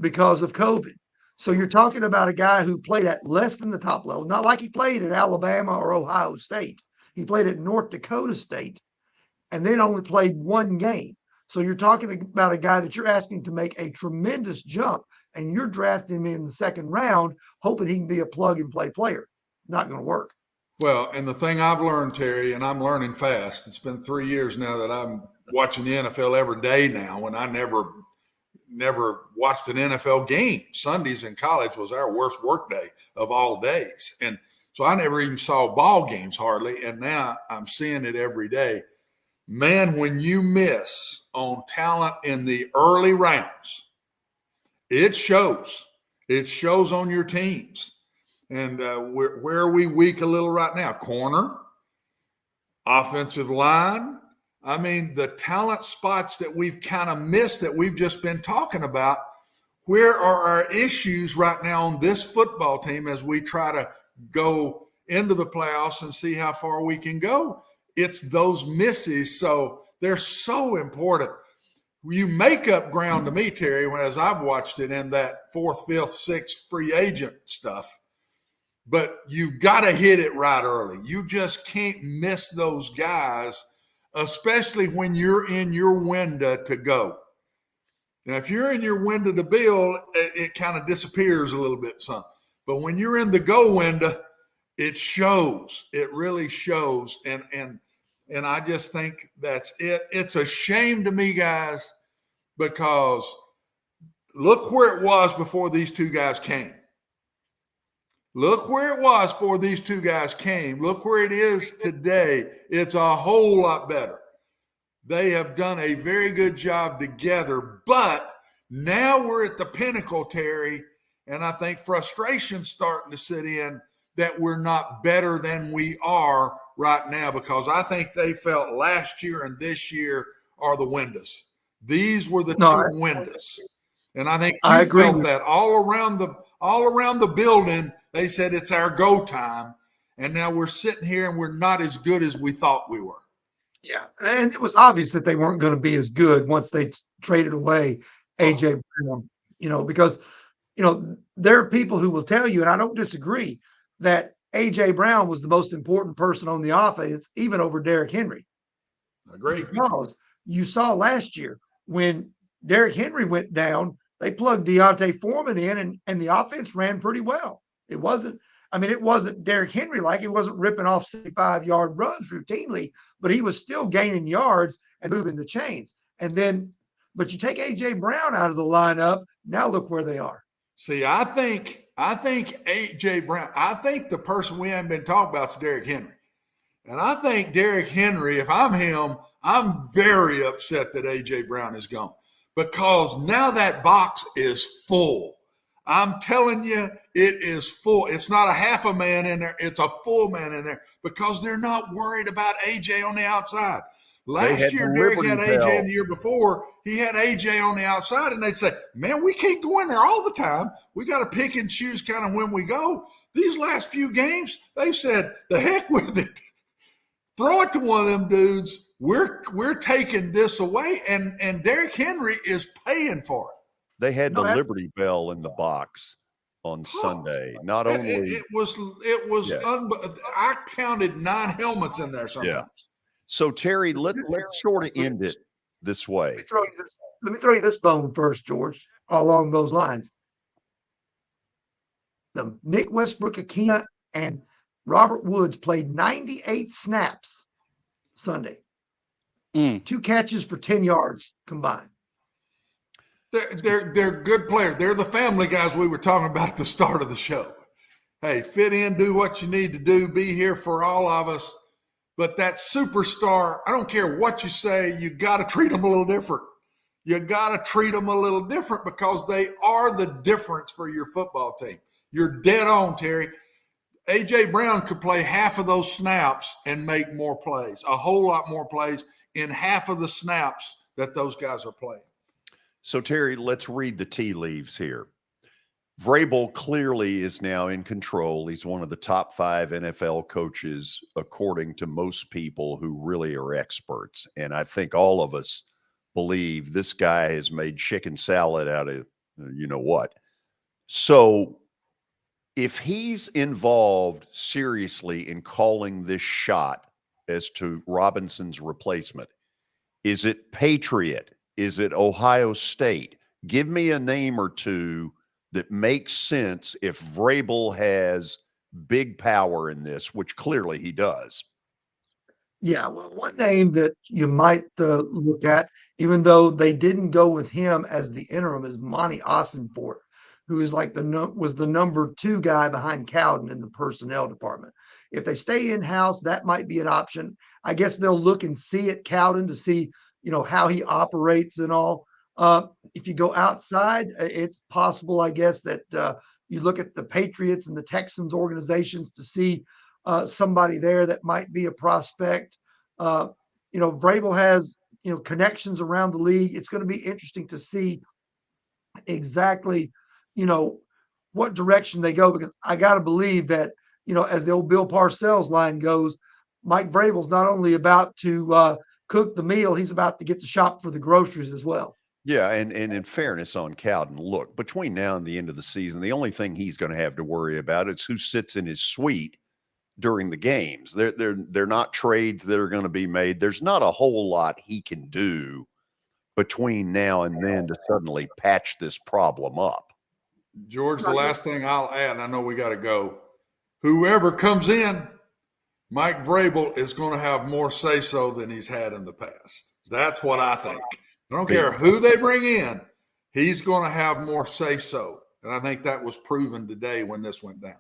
because of COVID. So you're talking about a guy who played at less than the top level, not like he played at Alabama or Ohio State. He played at North Dakota State and then only played one game. So you're talking about a guy that you're asking to make a tremendous jump, and you're drafting him in the 2nd round, hoping he can be a plug-and-play player. Not going to work. Well, and the thing I've learned, Terry, and I'm learning fast, it's been 3 years now that I'm watching the NFL every day now, and I never watched an NFL game. Sundays in college was our worst work day of all days. And so I never even saw ball games hardly, and now I'm seeing it every day. Man, when you miss on talent in the early rounds, it shows. It shows on your teams. And where are we weak a little right now? Corner, offensive line. I mean, the talent spots that we've kind of missed that we've just been talking about, where are our issues right now on this football team as we try to go into the playoffs and see how far we can go? It's those misses. So they're so important. You make up ground to me, Terry, as I've watched it in that 4th, 5th, 6th free agent stuff. But you've got to hit it right early. You just can't miss those guys, especially when you're in your window to go. Now, if you're in your window to build, it kind of disappears a little bit some. But when you're in the go window, it shows. It really shows. And I just think that's it. It's a shame to me, guys, because look where it was before these two guys came. Look where it was before these two guys came. Look where it is today. It's a whole lot better. They have done a very good job together, but now we're at the pinnacle, Terry, and I think frustration's starting to sit in that we're not better than we are right now, because I think they felt last year and this year are the windows. These were the two windows. And I think I you agree felt with that all around the building. They said it's our go time, and now we're sitting here and we're not as good as we thought we were. Yeah, and it was obvious that they weren't going to be as good once they traded away AJ Brown. Because there are people who will tell you, and I don't disagree, that AJ Brown was the most important person on the offense, even over Derrick Henry. Agreed. Because you saw last year when Derrick Henry went down, they plugged Deontay Foreman in, and the offense ran pretty well. It wasn't Derrick Henry like he wasn't ripping off 65-yard runs routinely, but he was still gaining yards and moving the chains. But you take AJ Brown out of the lineup, now look where they are. See, I think AJ Brown, I think the person we haven't been talking about is Derrick Henry. And I think Derrick Henry, if I'm him, I'm very upset that AJ Brown is gone because now that box is full. I'm telling you, it is full. It's not a half a man in there. It's a full man in there because they're not worried about AJ on the outside. Last year, Derrick had AJ, and the year before, he had AJ on the outside, and they say, man, we can't go in there all the time. We got to pick and choose kind of when we go. These last few games, they said, the heck with it. Throw it to one of them dudes. We're taking this away, and Derrick Henry is paying for it. They had the Liberty Bell in the box on Sunday. Not only it was I counted 9 helmets in there sometimes. Yeah. So Terry, let's sort of end it this way. Let me throw you this bone first, George, along those lines. The Nick Westbrook-Ikhine and Robert Woods played 98 snaps Sunday. 2 catches for 10 yards combined. They're good players. They're the family guys we were talking about at the start of the show. Hey, fit in, do what you need to do, be here for all of us. But that superstar, I don't care what you say, you got to treat them a little different. You got to treat them a little different because they are the difference for your football team. You're dead on, Terry. A.J. Brown could play half of those snaps and make more plays, a whole lot more plays in half of the snaps that those guys are playing. So, Terry, let's read the tea leaves here. Vrabel clearly is now in control. He's one of the top 5 NFL coaches, according to most people who really are experts. And I think all of us believe this guy has made chicken salad out of you know what. So if he's involved seriously in calling this shot as to Robinson's replacement, is it Patriot? Is it Ohio State? Give me a name or two that makes sense if Vrabel has big power in this, which clearly he does. Yeah, well, one name that you might look at, even though they didn't go with him as the interim, is Monty Ossenfort, who is like was the number 2 guy behind Cowden in the personnel department. If they stay in-house, that might be an option. I guess they'll look and see at Cowden to see, how he operates and all. If you go outside, it's possible, I guess, that you look at the Patriots and the Texans organizations to see somebody there that might be a prospect. Vrabel has, connections around the league. It's going to be interesting to see exactly, what direction they go, because I got to believe that, as the old Bill Parcells line goes, Mike Vrabel's not only about to cook the meal, he's about to get to shop for the groceries as well. Yeah, and in fairness on Cowden, look, between now and the end of the season, the only thing he's going to have to worry about is who sits in his suite during the games. They're not trades that are going to be made. There's not a whole lot he can do between now and then to suddenly patch this problem up. George, the last thing I'll add, I know we got to go. Whoever comes in, Mike Vrabel is going to have more say-so than he's had in the past. That's what I think. I don't care who they bring in, he's going to have more say-so. And I think that was proven today when this went down.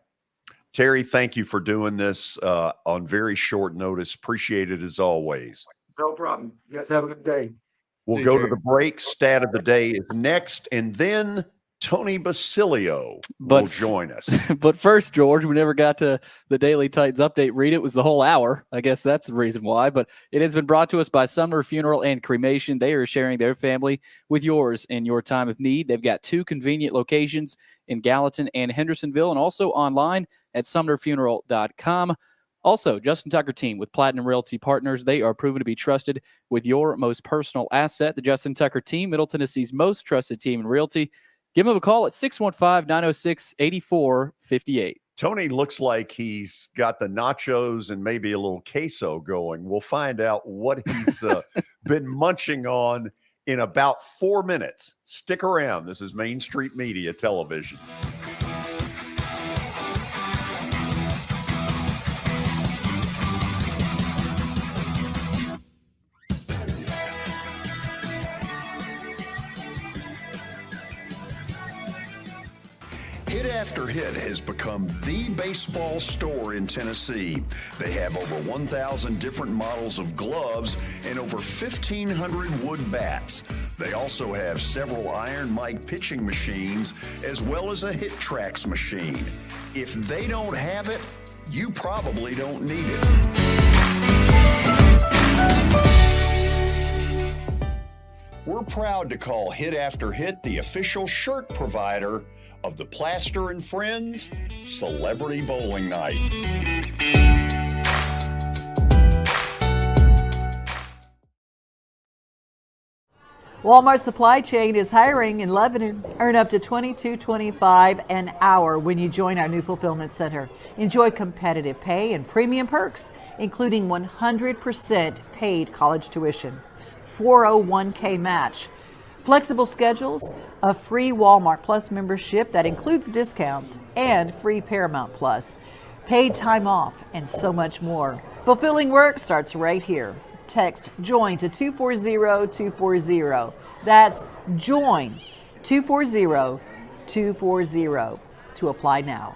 Terry, thank you for doing this on very short notice. Appreciate it as always. No problem. You guys have a good day. We'll go to the break. Stat of the day is next. And then Tony Basilio will join us. But first, George, we never got to the Daily Titans update. Read it was the whole hour. I guess that's the reason why. But it has been brought to us by Sumner Funeral and Cremation. They are sharing their family with yours in your time of need. They've got 2 convenient locations in Gallatin and Hendersonville, and also online at sumnerfuneral.com. Also, Justin Tucker team with Platinum Realty Partners. They are proven to be trusted with your most personal asset. The Justin Tucker team, Middle Tennessee's most trusted team in realty. Give them a call at 615-906-8458. Tony looks like he's got the nachos and maybe a little queso going. We'll find out what he's been munching on in about 4 minutes. Stick around. This is Main Street Media Television. Hit After Hit has become the baseball store in Tennessee. They have over 1,000 different models of gloves and over 1,500 wood bats. They also have several Iron Mike pitching machines as well as a Hit Tracks machine. If they don't have it, you probably don't need it. We're proud to call Hit After Hit the official shirt provider of the Plaster and Friends Celebrity Bowling Night. Walmart Supply Chain is hiring in Lebanon. Earn up to $22.25 an hour when you join our new fulfillment center. Enjoy competitive pay and premium perks, including 100% paid college tuition, 401k match, flexible schedules, a free Walmart Plus membership that includes discounts, and free Paramount Plus, paid time off, and so much more. Fulfilling work starts right here. Text JOIN to 240-240. That's JOIN 240-240 to apply now.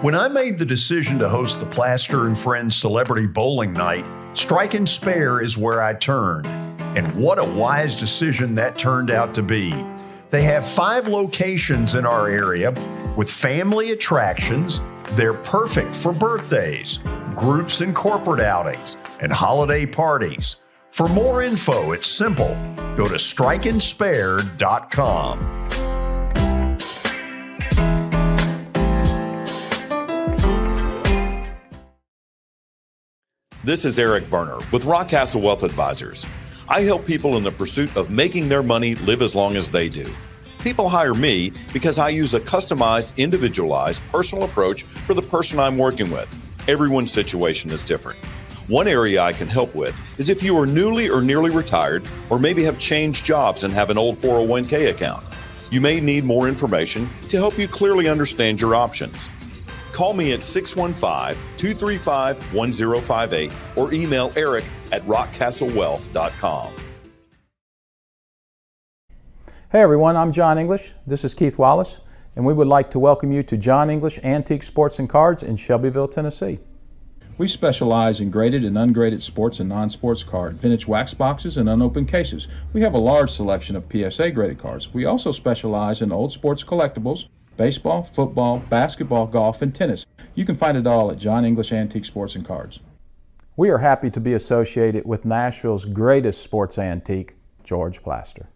When I made the decision to host the Plaster and Friends Celebrity Bowling Night, Strike and Spare is where I turned. And what a wise decision that turned out to be. They have 5 locations in our area with family attractions. They're perfect for birthdays, groups and corporate outings, and holiday parties. For more info, it's simple. Go to strikeandspare.com. This is Eric Berner with Rockcastle Wealth Advisors. I help people in the pursuit of making their money live as long as they do. People hire me because I use a customized, individualized, personal approach for the person I'm working with. Everyone's situation is different. One area I can help with is if you are newly or nearly retired, or maybe have changed jobs and have an old 401k account. You may need more information to help you clearly understand your options. Call me at 615-235-1058 or email Eric at rockcastlewealth.com. Hey everyone, I'm John English. This is Keith Wallace, and we would like to welcome you to John English Antique Sports and Cards in Shelbyville, Tennessee. We specialize in graded and ungraded sports and non-sports card, vintage wax boxes, and unopened cases. We have a large selection of PSA graded cards. We also specialize in old sports collectibles, baseball, football, basketball, golf, and tennis. You can find it all at John English Antique Sports and Cards. We are happy to be associated with Nashville's greatest sports antique, George Plaster.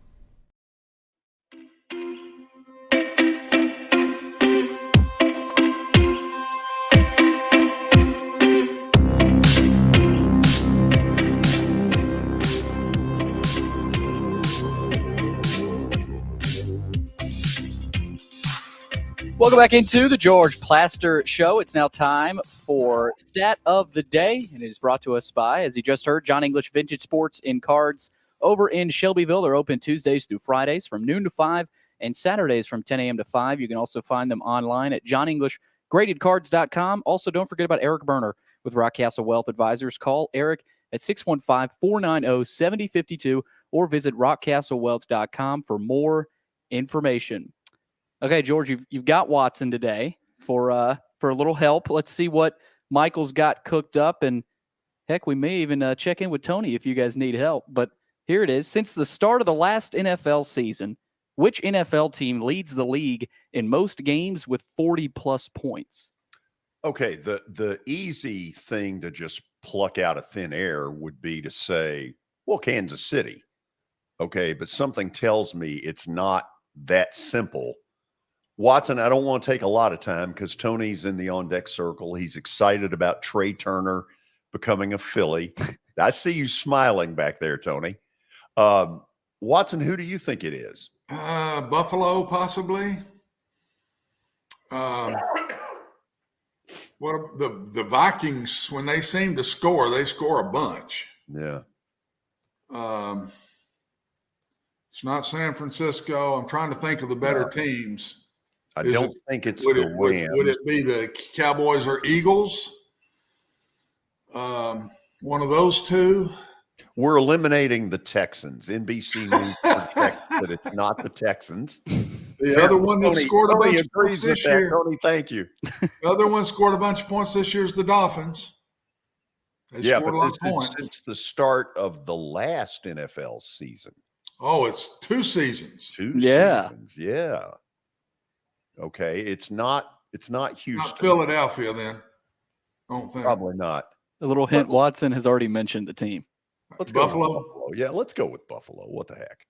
Welcome back into the George Plaster Show. It's now time for Stat of the Day, and it is brought to us by, as you just heard, John English Vintage Sports and Cards over in Shelbyville. They're open Tuesdays through Fridays from noon to 5 and Saturdays from 10 a.m. to 5. You can also find them online at johnenglishgradedcards.com. Also, don't forget about Eric Berner with Rockcastle Wealth Advisors. Call Eric at 615-490-7052 or visit rockcastlewealth.com for more information. Okay, George, you've got Watson today for a little help. Let's see what Michael's got cooked up, and heck, we may even check in with Tony if you guys need help. But Here it is. Since the start of the last NFL season, which NFL team leads the league in most games with 40-plus points? Okay, the easy thing to just pluck out of thin air would be to say, well, Kansas City. Okay, but something tells me it's not that simple. Watson, I don't want to take a lot of time because Tony's in the on-deck circle. He's excited about Trey Turner becoming a Philly. I see you smiling back there, Tony. Watson, who do you think it is? Buffalo, possibly. What the Vikings, when they seem to score, they score a bunch. Yeah. It's not San Francisco. I'm trying to think of the better teams. I don't think it's the Rams. Would it be the Cowboys or Eagles? One of those two. We're eliminating the Texans. NBC News projects that it's not the Texans. The other one that scored a bunch of points this year. Tony, thank you. The other one scored a bunch of points this year is the Dolphins. They scored a lot of points since the start of the last NFL season. Oh, it's 2 seasons. Two seasons. Yeah. Okay. It's not Houston. Not Philadelphia then. I don't think. Probably not. A little hint, Watson has already mentioned the team. Let's go with Buffalo. Yeah, let's go with Buffalo. What the heck?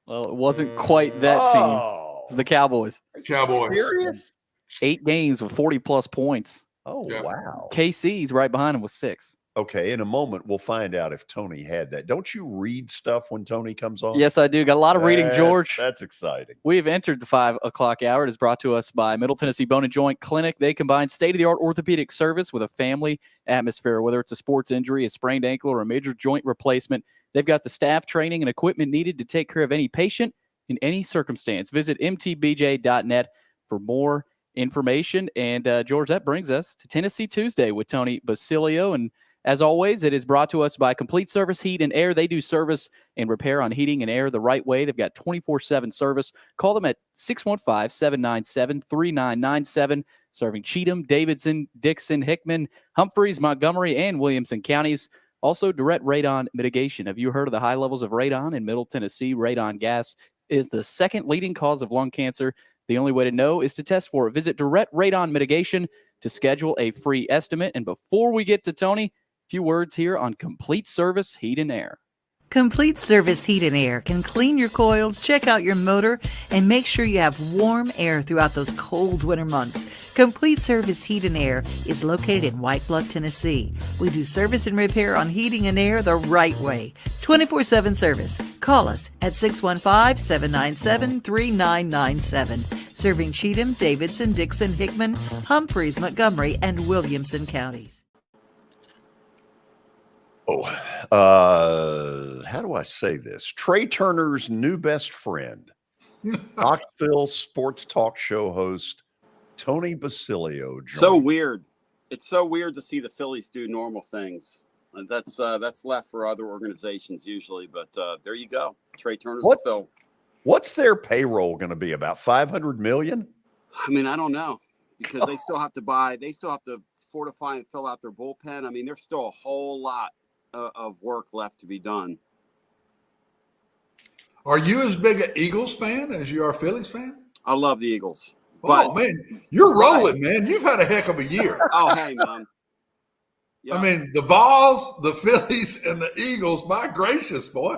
Well, it wasn't quite that team. It's the Cowboys. Cowboys. Serious? 8 games with 40-plus points. Oh, Yeah. wow. KC's right behind him with 6. Okay, in a moment, we'll find out if Tony had that. Don't you read stuff when Tony comes on? Yes, I do. Got a lot of reading, George. That's exciting. We have entered the 5 o'clock hour. It is brought to us by Middle Tennessee Bone and Joint Clinic. They combine state-of-the-art orthopedic service with a family atmosphere. Whether it's a sports injury, a sprained ankle, or a major joint replacement, they've got the staff, training, and equipment needed to take care of any patient in any circumstance. Visit mtbj.net for more information. And, George, that brings us to Tennessee Tuesday with Tony Basilio. And as always, it is brought to us by Complete Service Heat and Air. They do service and repair on heating and air the right way. They've got 24/7 service. Call them at 615-797-3997, serving Cheatham, Davidson, Dixon, Hickman, Humphreys, Montgomery, and Williamson counties. Also, direct radon mitigation. Have you heard of the high levels of radon in Middle Tennessee? Radon gas is the second leading cause of lung cancer. The only way to know is to test for it. Visit Direct Radon Mitigation to schedule a free estimate. And before we get to Tony, few words here on Complete Service Heat and Air. Complete Service Heat and Air can clean your coils, check out your motor, and make sure you have warm air throughout those cold winter months. Complete Service Heat and Air is located in White Bluff, Tennessee. We do service and repair on heating and air the right way. 24/7 service. Call us at 615-797-3997. Serving Cheatham, Davidson, Dixon, Hickman, Humphreys, Montgomery, and Williamson counties. How do I say this? Trey Turner's new best friend, Knoxville sports talk show host, Tony Basilio. So weird. It's so weird to see the Phillies do normal things. That's left for other organizations usually, but there you go. Trey Turner's a Phil. What's their payroll going to be? About $500 million? I mean, I don't know because they still have to fortify and fill out their bullpen. I mean, there's still a whole lot of work left to be done. Are you as big an Eagles fan as you are a Phillies fan? I love the Eagles. Oh, man, you're rolling, man. You've had a heck of a year. Oh, hey, man. Yeah. I mean, the Vols, the Phillies, and the Eagles, my gracious, boy.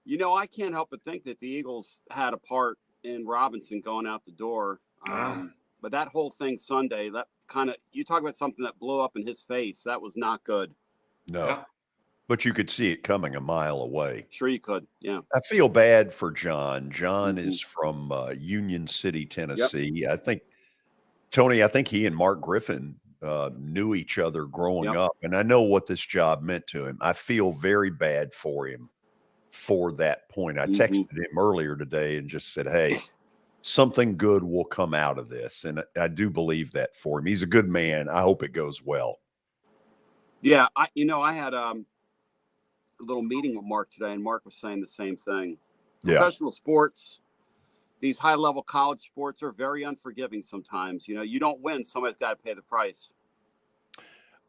You know, I can't help but think that the Eagles had a part in Robinson going out the door. But that whole thing Sunday, that kind of, you talk about something that blew up in his face. That was not good. No. Yeah. But you could see it coming a mile away. Sure you could, yeah. I feel bad for John. John is from Union City, Tennessee. Yep. I think he and Mark Griffin knew each other growing up, and I know what this job meant to him. I feel very bad for him for that point. I texted him earlier today and just said, hey, something good will come out of this, and I do believe that for him. He's a good man. I hope it goes well. Yeah, I had a little meeting with Mark today, and Mark was saying the same thing. Professional sports, these high-level college sports are very unforgiving sometimes. You know, you don't win, somebody's got to pay the price.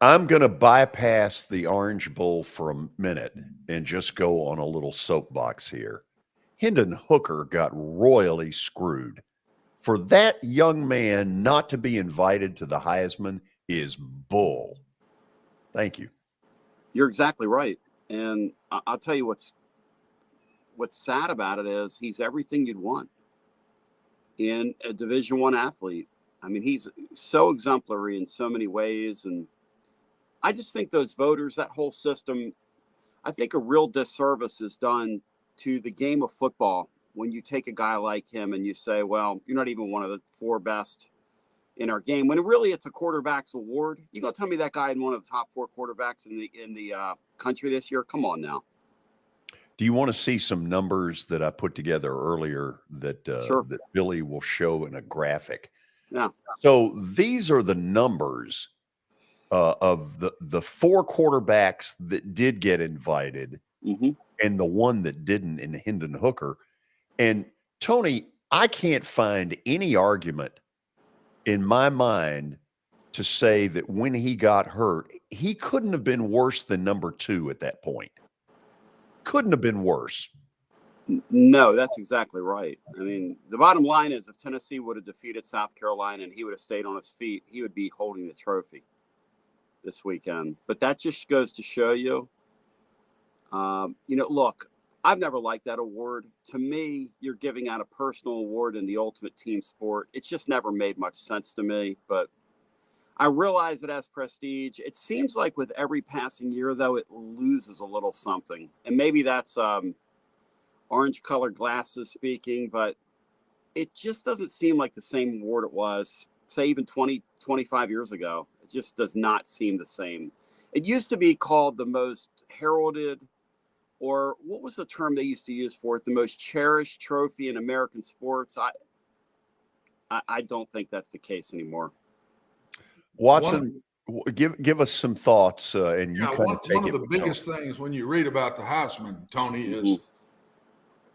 I'm going to bypass the Orange Bowl for a minute and just go on a little soapbox here. Hendon Hooker got royally screwed. For that young man not to be invited to the Heisman is bull. Thank you. You're exactly right. And I'll tell you what's sad about it is he's everything you'd want in a Division I athlete. I mean, he's so exemplary in so many ways. And I just think those voters, that whole system, I think a real disservice is done to the game of football when you take a guy like him and you say, well, you're not even one of the 4 best in our game, when really it's a quarterback's award. You gonna tell me that guy in one of the top 4 quarterbacks in the country this year? Come on now. Do you want to see some numbers that I put together earlier that Sure. that Billy will show in a graphic? Yeah. So these are the numbers of the 4 quarterbacks that did get invited and the one that didn't in Hendon Hooker. And Tony, I can't find any argument in my mind to say that when he got hurt, he couldn't have been worse than number 2 at that point. Couldn't have been worse. No, that's exactly right. I mean, the bottom line is if Tennessee would have defeated South Carolina and he would have stayed on his feet, he would be holding the trophy this weekend. But that just goes to show you, look, I've never liked that award. To me, you're giving out a personal award in the ultimate team sport. It's just never made much sense to me, but I realize it has prestige. It seems like with every passing year, though, it loses a little something. And maybe that's orange-colored glasses speaking, but it just doesn't seem like the same award it was, say, even 20, 25 years ago. It just does not seem the same. It used to be called the most heralded, or what was the term they used to use for it? The most cherished trophy in American sports. I don't think that's the case anymore. Watson, give us some thoughts, and you kind of take it. One of the biggest things when you read about the Heisman, Tony, is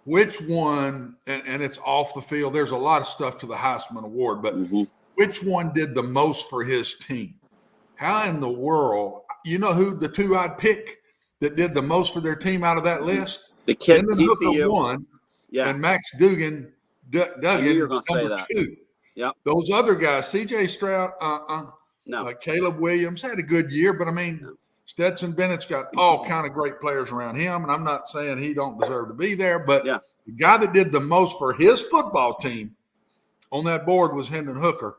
which one, and it's off the field. There's a lot of stuff to the Heisman Award, but which one did the most for his team? How in the world, you know who the 2 I'd pick that did the most for their team out of that list? The kid Hendon Hooker won, and Max Duggan number 2. Yep. Those other guys, C.J. Stroud, no. Caleb Williams had a good year, but I mean, Stetson Bennett's got all kind of great players around him, and I'm not saying he don't deserve to be there, but the guy that did the most for his football team on that board was Hendon Hooker.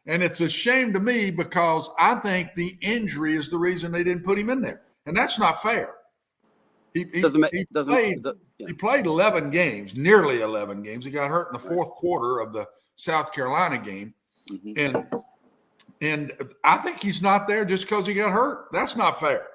And it's a shame to me because I think the injury is the reason they didn't put him in there. And that's not fair. He played 11 games, nearly 11 games. He got hurt in the 4th quarter of the South Carolina game. And I think he's not there just because he got hurt. That's not fair.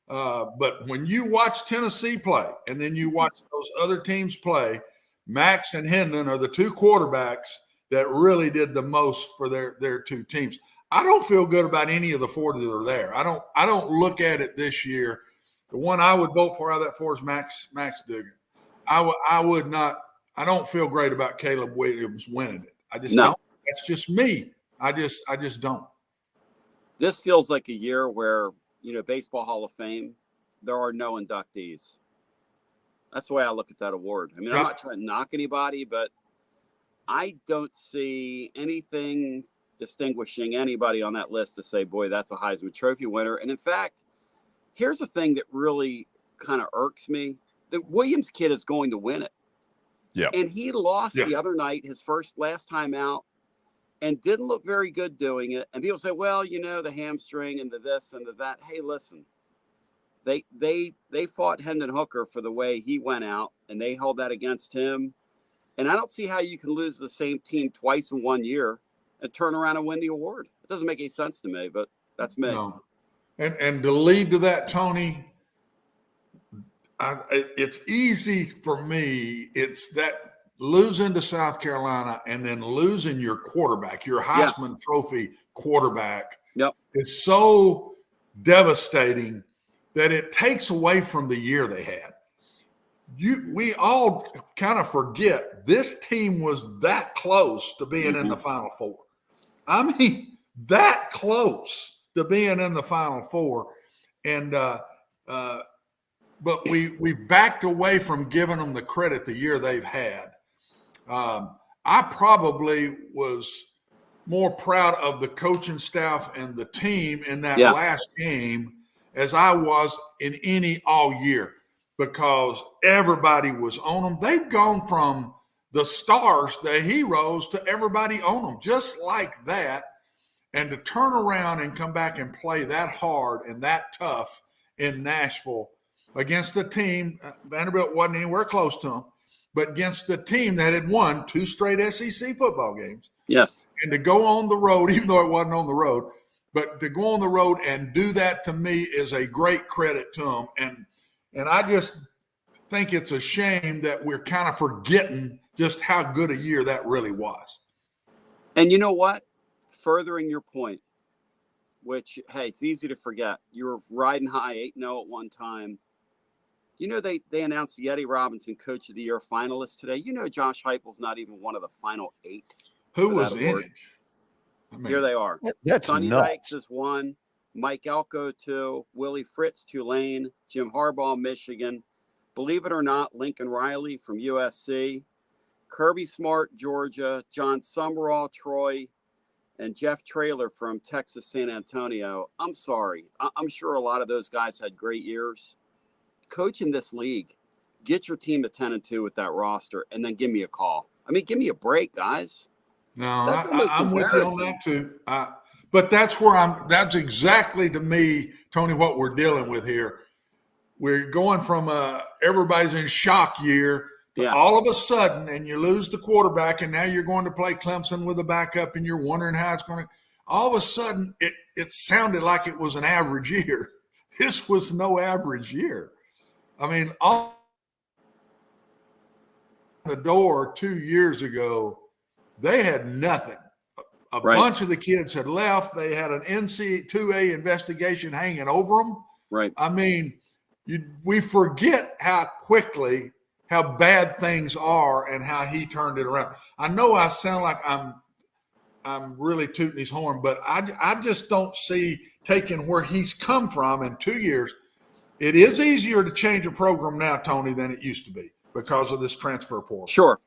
But when you watch Tennessee play and then you watch those other teams play, Max and Hendon are the 2 quarterbacks that really did the most for their 2 teams. I don't feel good about any of the 4 that are there. I don't look at it this year. The one I would vote for out of that 4 is Max Duggan. I would not. I don't feel great about Caleb Williams winning it. I just don't. That's just me. I just don't. This feels like a year where, Baseball Hall of Fame, there are no inductees. That's the way I look at that award. I mean, I'm not trying to knock anybody, but I don't see anything distinguishing anybody on that list to say, boy, that's a Heisman Trophy winner. And in fact, here's the thing that really kind of irks me. The Williams kid is going to win it. Yeah. And he lost the other night, his last time out, and didn't look very good doing it. And people say, well, the hamstring and the this and the that. Hey, listen, they fought Hendon Hooker for the way he went out, and they held that against him. And I don't see how you can lose the same team twice in 1 year and turn around and win the award. It doesn't make any sense to me, but that's me. No. And to lead to that, Tony, it's easy for me. It's that losing to South Carolina and then losing your quarterback, your Heisman Trophy quarterback, is so devastating that it takes away from the year they had. We all kind of forget this team was that close to being in the Final Four. I mean, that close. to being in the Final Four. And but we've backed away from giving them the credit the year they've had. I probably was more proud of the coaching staff and the team in that last game as I was in any all year, because everybody was on them. They've gone from the stars, the heroes, to everybody on them, just like that. And to turn around and come back and play that hard and that tough in Nashville against a team, Vanderbilt wasn't anywhere close to them, but against the team that had won 2 straight SEC football games. Yes. And to go on the road, even though it wasn't on the road, but to go on the road and do that, to me, is a great credit to them. And I just think it's a shame that we're kind of forgetting just how good a year that really was. And you know what? Furthering your point, which, hey, it's easy to forget. You were riding high 8-0 at one time. You know, they announced the Eddie Robinson Coach of the Year finalist today. You know, Josh Heupel's not even one of the final 8. Who was in it? I mean, here they are. That's Sonny nuts. Dykes is 1. Mike Elko 2. Willie Fritz, Tulane. Jim Harbaugh, Michigan. Believe it or not, Lincoln Riley from USC. Kirby Smart, Georgia. John Summerall, Troy. And Jeff Traylor from Texas San Antonio. I'm sorry. I'm sure a lot of those guys had great years. Coaching this league, get your team to 10-2 with that roster, and then give me a call. I mean, give me a break, guys. No, I'm with you on that too. But that's exactly, to me, Tony, what we're dealing with here. We're going from everybody's in shock year to all of a sudden, and you lose the quarterback, and now you're going to play Clemson with a backup, and you're wondering how it's going to. All of a sudden, it sounded like it was an average year. This was no average year. I mean, all the door 2 years ago, they had nothing. A bunch of the kids had left. They had an NCAA investigation hanging over them. Right. I mean, we forget how bad things are and how he turned it around. I know I sound like I'm really tooting his horn, but I just don't see, taking where he's come from in 2 years. It is easier to change a program now, Tony, than it used to be because of this transfer portal. Sure.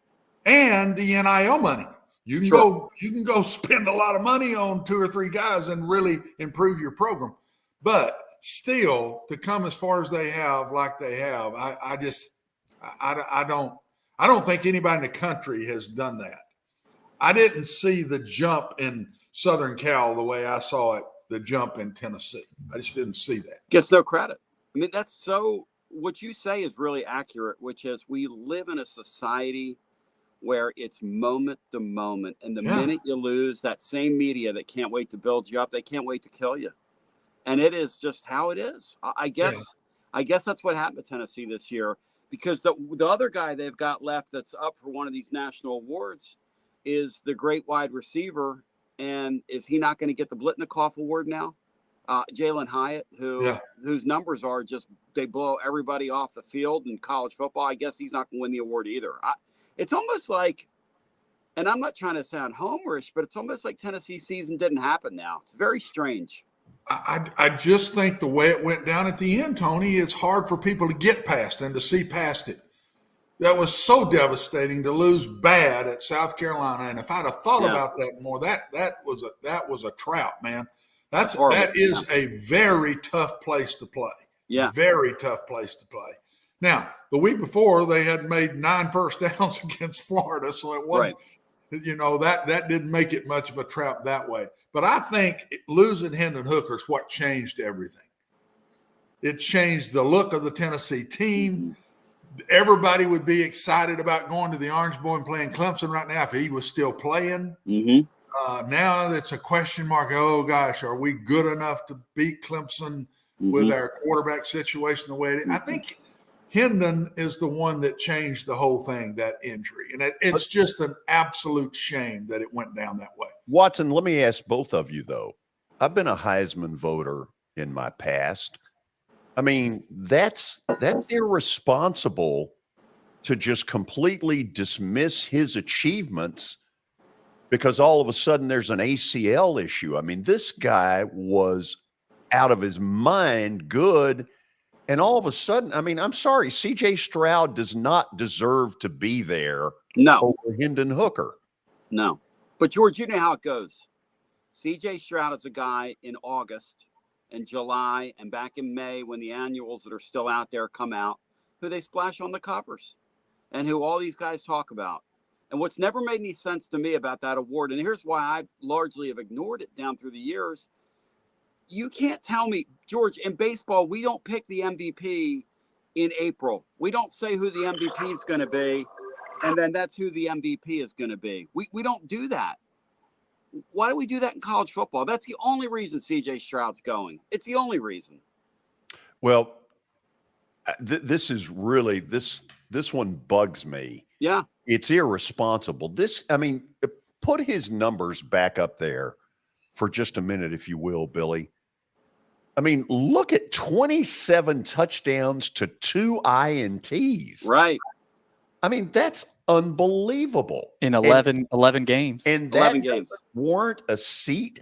And the NIL money. You can go spend a lot of money on 2 or 3 guys and really improve your program. But still, to come as far as they have, like they have, I don't think anybody in the country has done that. I didn't see the jump in Southern Cal the way I saw it, the jump in Tennessee. I just didn't see that. Gets no credit. I mean, that's so – what you say is really accurate, which is we live in a society where it's moment to moment. And the minute you lose, that same media that can't wait to build you up, they can't wait to kill you. And it is just how it is. I guess that's what happened to Tennessee this year, because the other guy they've got left that's up for one of these national awards is the great wide receiver. And is he not going to get the Blitnikoff Award now? Jalen Hyatt, whose numbers are just, they blow everybody off the field in college football. I guess he's not going to win the award either. It's almost like, and I'm not trying to sound homerish, but it's almost like Tennessee season didn't happen now. It's very strange. I just think the way it went down at the end, Tony, it's hard for people to get past and to see past it. That was so devastating to lose bad at South Carolina. And if I'd have thought about that more, that was a trout, man. That is a very tough place to play. Yeah. Very tough place to play. Now, the week before, they had made 9 first downs against Florida, so it wasn't, that didn't make it much of a trap that way. But I think losing Hendon Hooker is what changed everything. It changed the look of the Tennessee team. Everybody would be excited about going to the Orange Bowl and playing Clemson right now if he was still playing. Mm-hmm. Now it's a question mark. Oh, gosh, are we good enough to beat Clemson with our quarterback situation the way it is? I think Hendon is the one that changed the whole thing, that injury. And it's just an absolute shame that it went down that way. Watson, let me ask both of you, though. I've been a Heisman voter in my past. I mean, that's irresponsible to just completely dismiss his achievements because all of a sudden there's an ACL issue. I mean, this guy was out of his mind good. And all of a sudden, I mean, I'm sorry, C.J. Stroud does not deserve to be there over Hendon Hooker. No. But, George, you know how it goes. C.J. Stroud is a guy in August and July and back in May when the annuals that are still out there come out, who they splash on the covers and who all these guys talk about. And what's never made any sense to me about that award, and here's why I largely have ignored it down through the years, you can't tell me, George, in baseball, we don't pick the MVP in April. We don't say who the MVP is going to be, and then that's who the MVP is going to be. We don't do that. Why do we do that in college football? That's the only reason C.J. Stroud's going. It's the only reason. Well, this is really, this one bugs me. Yeah. It's irresponsible. Put his numbers back up there for just a minute, if you will, Billy. I mean, look at 27 touchdowns to 2 INTs. Right. I mean, that's unbelievable. In 11 games. And 11 games. Warrant a seat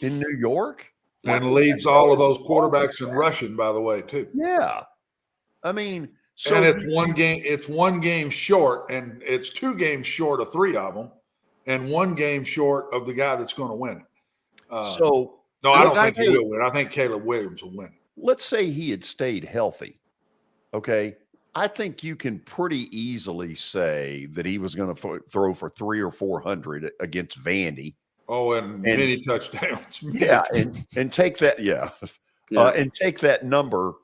in New York. And leads all of those quarterbacks in rushing, by the way, too. Yeah. I mean, so and it's one game short, and it's 2 games short of 3 of them, and 1 game short of the guy that's going to win it. No, I don't think he will win. I think Caleb Williams will win it. Let's say he had stayed healthy. Okay. I think you can pretty easily say that he was going to throw for 300 or 400 against Vandy. Oh, and many touchdowns. And take that. And take that number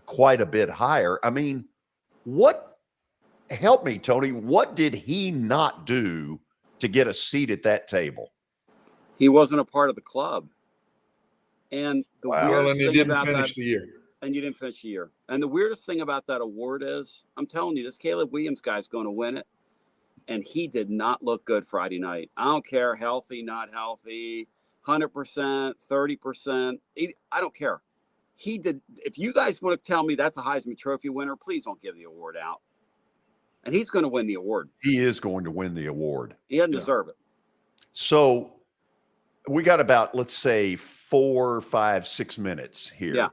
quite a bit higher. I mean, help me, Tony, what did he not do to get a seat at that table? He wasn't a part of the club. And the and he didn't finish the year. And you didn't finish the year. And the weirdest thing about that award is, I'm telling you, this Caleb Williams guy is going to win it. And he did not look good Friday night. I don't care, healthy, not healthy, 100%, 30%. I don't care. He did. If you guys want to tell me that's a Heisman Trophy winner, please don't give the award out. And he's going to win the award. He is going to win the award. He doesn't deserve it. So we got about, let's say, 4, 5, 6 minutes here. Yeah.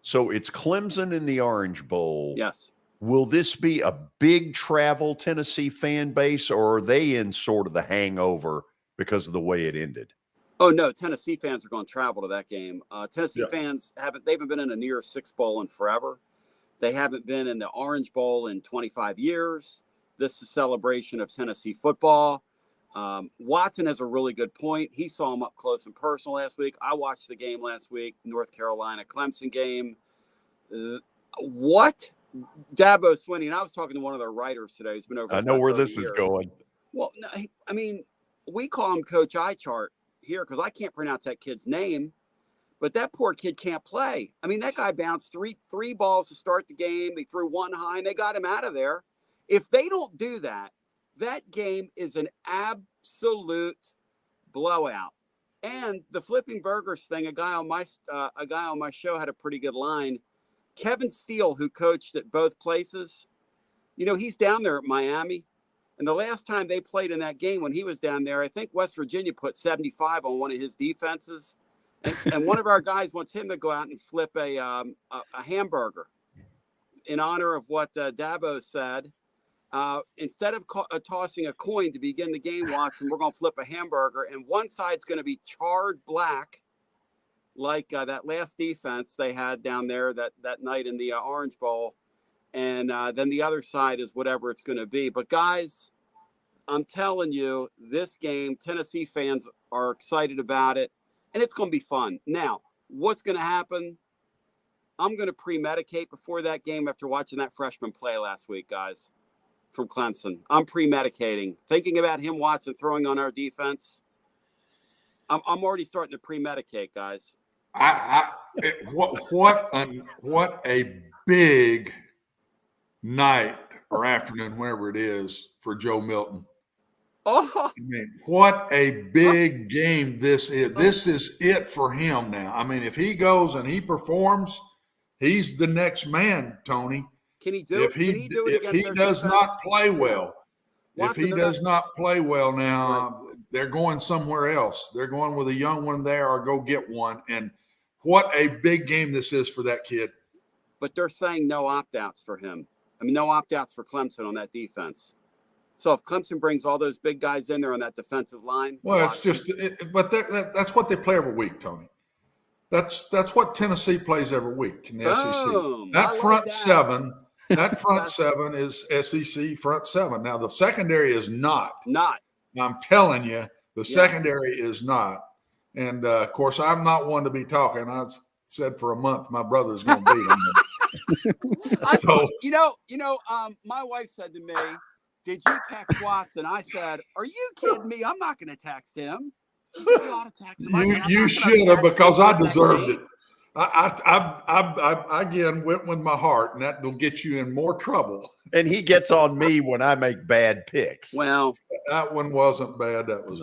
So it's Clemson in the Orange Bowl. Yes. Will this be a big travel Tennessee fan base, or are they in sort of the hangover because of the way it ended? Oh, no. Tennessee fans are going to travel to that game. Tennessee fans haven't been in a near 6 bowl in forever. They haven't been in the Orange Bowl in 25 years. This is a celebration of Tennessee football. Watson has a really good point. He saw him up close and personal last week. I watched the game last week, North Carolina Clemson game. What? Dabo Swinney, and I was talking to one of their writers today who's been over. I know where this is going. Well, no, I mean, we call him Coach iChart here because I can't pronounce that kid's name, but that poor kid can't play. I mean, that guy bounced three balls to start the game. They threw 1 high, and they got him out of there. If they don't do that, that game is an absolute blowout. And the flipping burgers thing, a guy on my show had a pretty good line. Kevin Steele, who coached at both places, he's down there at Miami. And the last time they played in that game when he was down there, I think West Virginia put 75 on one of his defenses. And one of our guys wants him to go out and flip a hamburger in honor of what Dabo said. Instead of tossing a coin to begin the game, Watson, we're going to flip a hamburger. And one side's going to be charred black, like that last defense they had down there that night in the Orange Bowl. And then the other side is whatever it's going to be. But, guys, I'm telling you, this game, Tennessee fans are excited about it, and it's going to be fun. Now, what's going to happen? I'm going to pre-medicate before that game after watching that freshman play last week, guys, from Clemson. I'm pre-medicating, thinking about him, Watson, throwing on our defense. I'm already starting to pre-medicate, guys. What a big night or afternoon, whenever it is, for Joe Milton. Oh, I mean, what a big game this is. This is it for him now. I mean, if he goes and he performs, he's the next man, Tony. Can he do it? If he does not play well, If he does not play well now, they're going somewhere else. They're going with a young one there or go get one. And what a big game this is for that kid. But they're saying no opt-outs for him. I mean, no opt-outs for Clemson on that defense. So if Clemson brings all those big guys in there on that defensive line. Well, it's just but that's what they play every week, Tony. That's what Tennessee plays every week in the SEC. That front seven. That front seven is SEC front seven. Now, the secondary is not. I'm telling you, the secondary is not. And, of course, I'm not one to be talking. I said for a month my brother's going to beat him. So, my wife said to me, did you text Watson? I said, are you kidding me? I'm not going to text him. She said, you ought to text him. You should have, because I deserved it. I again went with my heart, and that will get you in more trouble. And he gets on me when I make bad picks. Well, that one wasn't bad. That was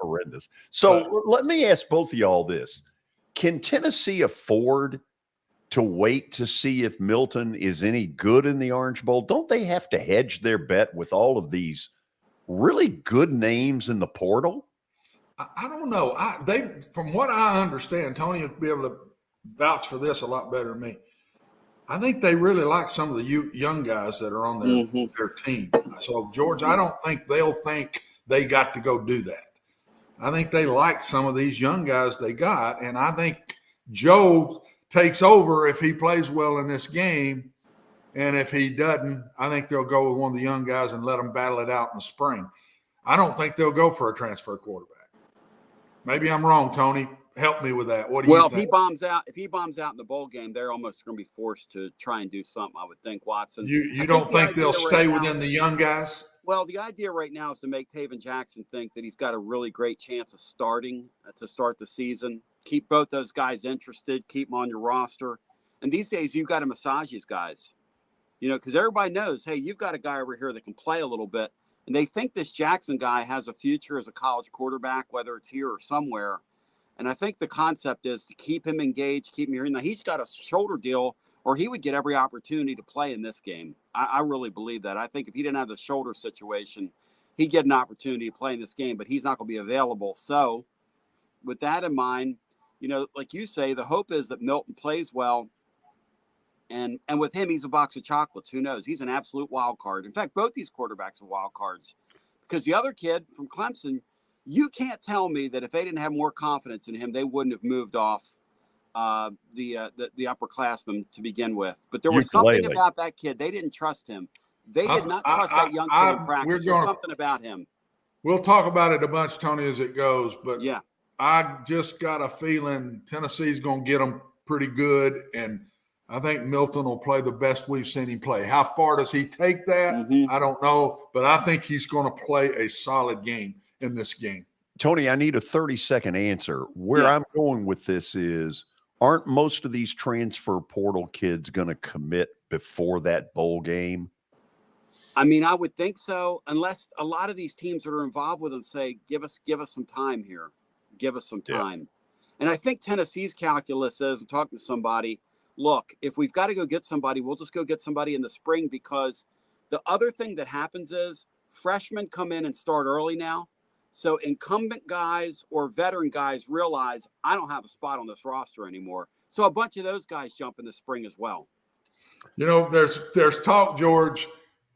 horrendous. So let me ask both of y'all this. Can Tennessee afford to wait to see if Milton is any good in the Orange Bowl? Don't they have to hedge their bet with all of these really good names in the portal? I don't know. From what I understand, Tony will be able to vouch for this a lot better than me. I think they really like some of the young guys that are on their team. So, George, I don't think they'll think they got to go do that. I think they like some of these young guys they got, and I think Joe takes over if he plays well in this game. And if he doesn't, I think they'll go with one of the young guys and let them battle it out in the spring. I don't think they'll go for a transfer quarterback. Maybe I'm wrong, Tony. Help me with that. What do you think? If he bombs out in the bowl game, they're almost going to be forced to try and do something, I would think, Watson. You don't think they'll stay within the young guys? Well, the idea right now is to make Taven Jackson think that he's got a really great chance of starting to start the season. Keep both those guys interested. Keep them on your roster. And these days, you've got to massage these guys. Because everybody knows, hey, you've got a guy over here that can play a little bit. And they think this Jackson guy has a future as a college quarterback, whether it's here or somewhere. And I think the concept is to keep him engaged, keep him here. Now, he's got a shoulder deal, or he would get every opportunity to play in this game. I really believe that. I think if he didn't have the shoulder situation, he'd get an opportunity to play in this game, but he's not going to be available. So with that in mind, like you say, the hope is that Milton plays well. And with him, he's a box of chocolates. Who knows? He's an absolute wild card. In fact, both these quarterbacks are wild cards. Because the other kid from Clemson, you can't tell me that if they didn't have more confidence in him, they wouldn't have moved off the upperclassmen to begin with. But there was something about that kid. They didn't trust him. They did not trust that young kid in practice. There's something about him. We'll talk about it a bunch, Tony, as it goes. But I just got a feeling Tennessee's going to get them pretty good. And I think Milton will play the best we've seen him play. How far does he take that? I don't know, but I think he's going to play a solid game in this game. Tony, I need a 30-second answer. Where I'm going with this is, aren't most of these transfer portal kids going to commit before that bowl game? I mean, I would think so, unless a lot of these teams that are involved with them say, give us some time here. Give us some time. And I think Tennessee's calculus is, I'm talking to somebody, look, if we've got to go get somebody, we'll just go get somebody in the spring, because the other thing that happens is freshmen come in and start early now. So incumbent guys or veteran guys realize I don't have a spot on this roster anymore. So a bunch of those guys jump in the spring as well. There's talk, George,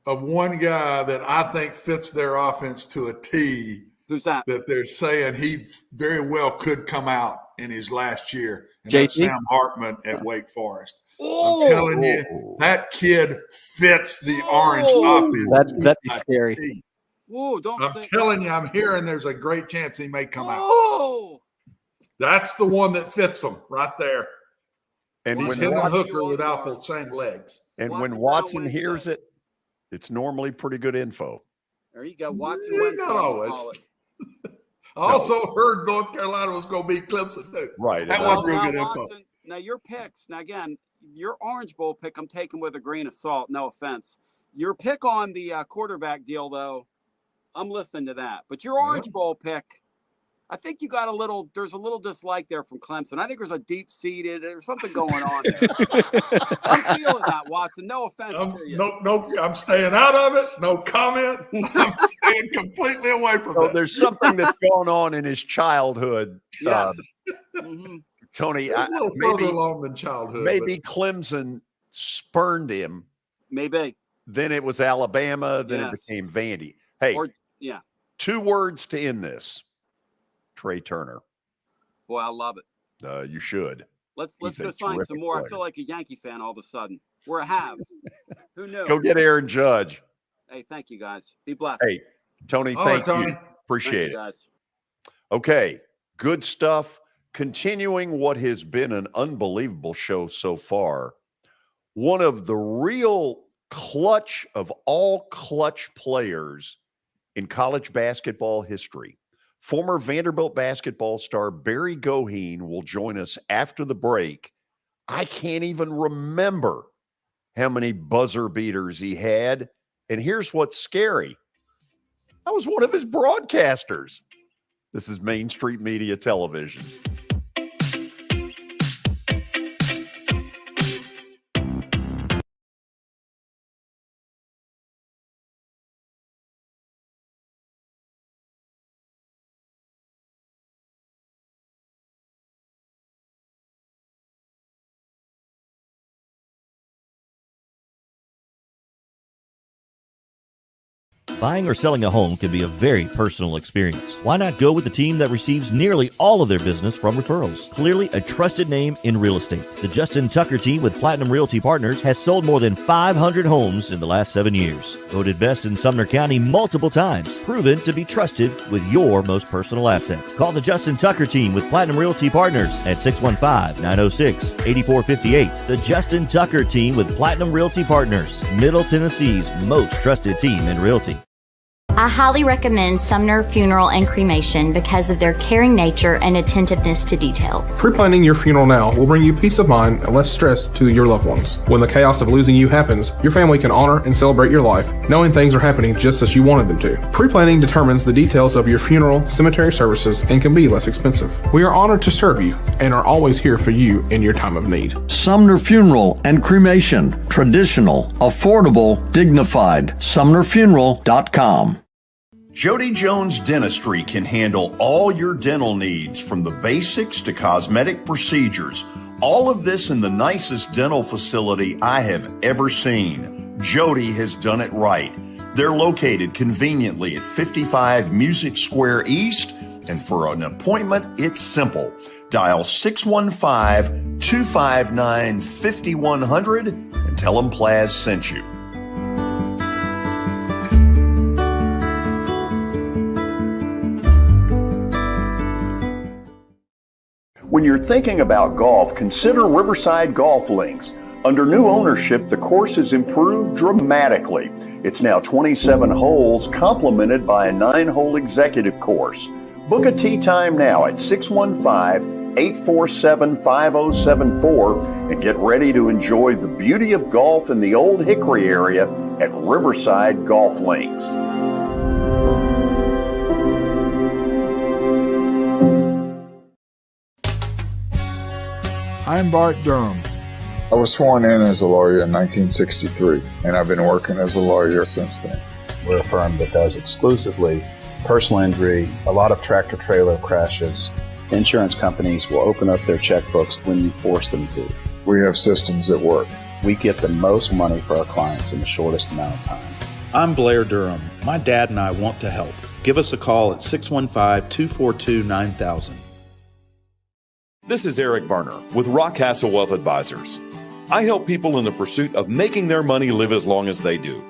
of one guy that I think fits their offense to a T. Who's that? That they're saying he very well could come out in his last year. And that's Sam Hartman at Wake Forest. I'm telling you, that kid fits the orange offense. That'd be scary. Whoa, I'm telling you, I'm hearing there's a great chance he may come out. That's the one that fits him right there. And he's hitting a hooker without the same legs. And when Watson hears it, it's normally pretty good info. There you go. Watson I also heard North Carolina was going to beat Clemson too. Right. That wasn't real good info. Now, your picks. Now, again, your Orange Bowl pick, I'm taking with a grain of salt. No offense. Your pick on the quarterback deal, though, I'm listening to that. But your Orange Bowl pick, I think you got there's a little dislike there from Clemson. I think there's a deep-seated, there's something going on there. I'm feeling that, Watson. No offense to you. No, I'm staying out of it. No comment. I'm staying completely away from it. There's something that's going on in his childhood. Yes. Tony, It's a little further along than childhood. Maybe Clemson spurned him. Maybe. Then it was Alabama. Then it became Vandy. Hey, 2 words to end this. Trey Turner. Boy, I love it. You should. Let's go sign some more. Player. I feel like a Yankee fan all of a sudden. We're a have. Who knew? Go get Aaron Judge. Hey, thank you, guys. Be blessed. Hey, Tony, thank you. Appreciate it. Guys. Okay, good stuff. Continuing what has been an unbelievable show so far. One of the real clutch of all clutch players in college basketball history. Former Vanderbilt basketball star Barry Goheen will join us after the break. I can't even remember how many buzzer beaters he had. And here's what's scary. I was one of his broadcasters. This is Main Street Media Television. Buying or selling a home can be a very personal experience. Why not go with the team that receives nearly all of their business from referrals? Clearly a trusted name in real estate. The Justin Tucker team with Platinum Realty Partners has sold more than 500 homes in the last 7 years. Voted best in Sumner County multiple times. Proven to be trusted with your most personal assets. Call the Justin Tucker team with Platinum Realty Partners at 615-906-8458. The Justin Tucker team with Platinum Realty Partners, Middle Tennessee's most trusted team in realty. I highly recommend Sumner Funeral and Cremation because of their caring nature and attentiveness to detail. Pre-planning your funeral now will bring you peace of mind and less stress to your loved ones. When the chaos of losing you happens, your family can honor and celebrate your life, knowing things are happening just as you wanted them to. Pre-planning determines the details of your funeral, cemetery services, and can be less expensive. We are honored to serve you and are always here for you in your time of need. Sumner Funeral and Cremation. Traditional, affordable, dignified. SumnerFuneral.com. Jody Jones Dentistry can handle all your dental needs, from the basics to cosmetic procedures. All of this in the nicest dental facility I have ever seen. Jody has done it right. They're located conveniently at 55 Music Square East, and for an appointment, it's simple. Dial 615-259-5100 and tell them Plaz sent you. When you're thinking about golf, consider Riverside Golf Links. Under new ownership, the course has improved dramatically. It's now 27 holes, complemented by a 9-hole executive course. Book a tee time now at 615-847-5074 and get ready to enjoy the beauty of golf in the Old Hickory area at Riverside Golf Links. I'm Bart Durham. I was sworn in as a lawyer in 1963, and I've been working as a lawyer since then. We're a firm that does exclusively personal injury, a lot of tractor-trailer crashes. Insurance companies will open up their checkbooks when you force them to. We have systems that work. We get the most money for our clients in the shortest amount of time. I'm Blair Durham. My dad and I want to help. Give us a call at 615-242-9000. This is Eric Berner with Rock Castle Wealth Advisors. I help people in the pursuit of making their money live as long as they do.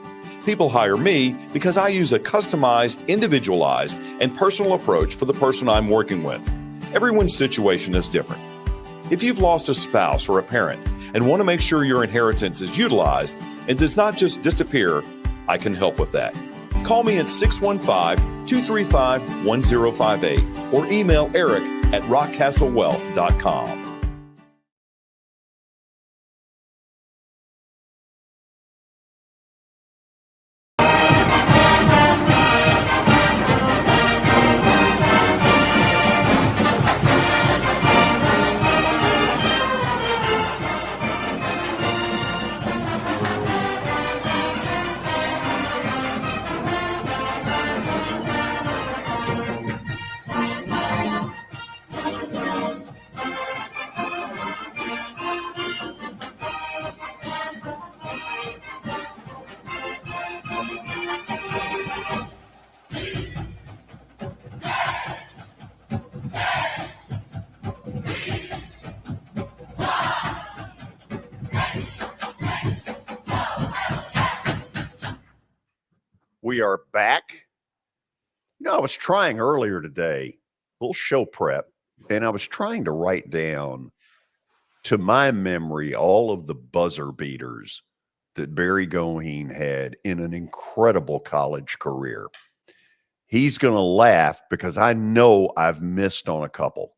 People hire me because I use a customized, individualized, and personal approach for the person I'm working with. Everyone's situation is different. If you've lost a spouse or a parent and want to make sure your inheritance is utilized and does not just disappear, I can help with that. Call me at 615-235-1058 or email Eric at rockcastlewealth.com. We are back. I was trying earlier today, a little show prep, and I was trying to write down, to my memory, all of the buzzer beaters that Barry Goheen had in an incredible college career. He's going to laugh because I know I've missed on a couple.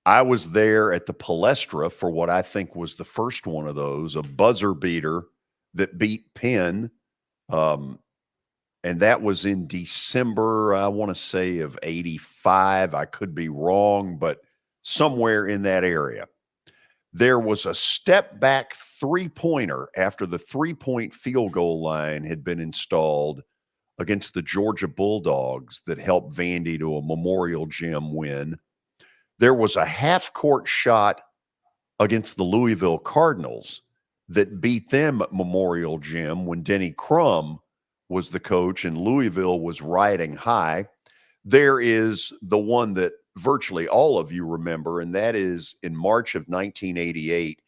I was there at the Palestra for what I think was the first one of those, a buzzer beater that beat Penn. And that was in December, I want to say, of 85. I could be wrong, but somewhere in that area. There was a step back three-pointer after the three-point field goal line had been installed against the Georgia Bulldogs that helped Vandy to a Memorial Gym win. There was a half-court shot against the Louisville Cardinals that beat them at Memorial Gym when Denny Crum was the coach and Louisville was riding high. There is the one that virtually all of you remember, and that is in March of 1988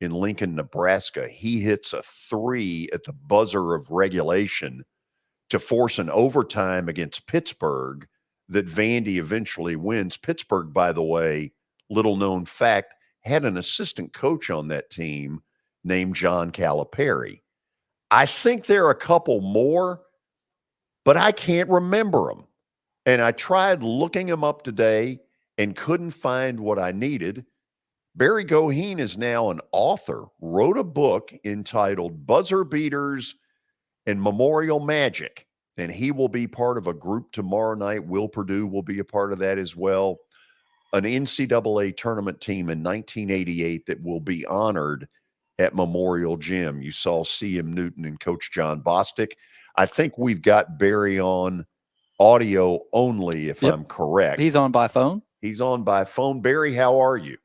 in Lincoln, Nebraska. He hits a three at the buzzer of regulation to force an overtime against Pittsburgh that Vandy eventually wins. Pittsburgh, by the way, little known fact, had an assistant coach on that team named John Calipari. I think there are a couple more, but I can't remember them. And I tried looking them up today and couldn't find what I needed. Barry Goheen is now an author, wrote a book entitled Buzzer Beaters and Memorial Magic, and he will be part of a group tomorrow night. Will Purdue will be a part of that as well. An NCAA tournament team in 1988 that will be honored at Memorial Gym. You saw C.M. Newton and Coach John Bostic. I think we've got Barry on audio only, if I'm correct. He's on by phone. He's on by phone. Barry, how are you?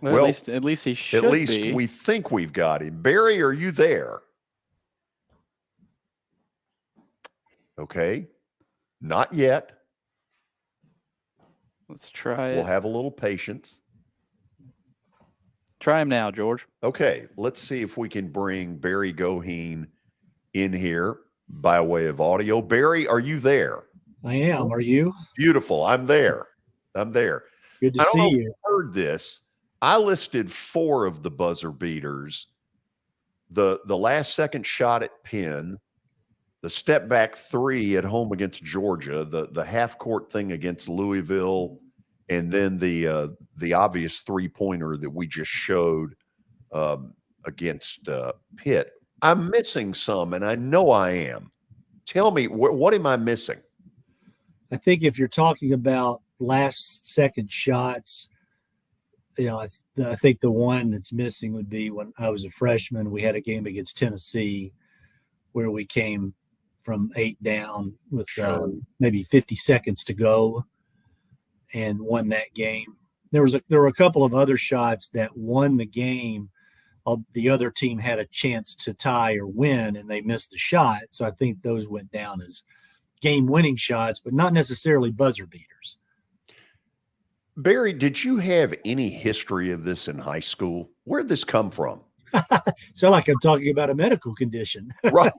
Well, at least he should be. At least we think we've got him. Barry, are you there? Okay. Not yet. Let's try it. We'll have a little patience. Try him now, George. Okay. Let's see if we can bring Barry Goheen in here by way of audio. Barry, are you there? I am. Are you? Beautiful. I'm there. Good to see you. Heard this. I listed 4 of the buzzer beaters. The last second shot at Penn, the step back 3 at home against Georgia, the half court thing against Louisville, and then the obvious 3-pointer that we just showed against Pitt. I'm missing some, and I know I am. Tell me, what am I missing? I think if you're talking about last second shots, I think the one that's missing would be when I was a freshman, we had a game against Tennessee where we came from 8 down with maybe 50 seconds to go and won that game. There were a couple of other shots that won the game. The other team had a chance to tie or win, and they missed the shot. So I think those went down as game-winning shots, but not necessarily buzzer beaters. Barry, did you have any history of this in high school? Where'd this come from? Sound like I'm talking about a medical condition. Right.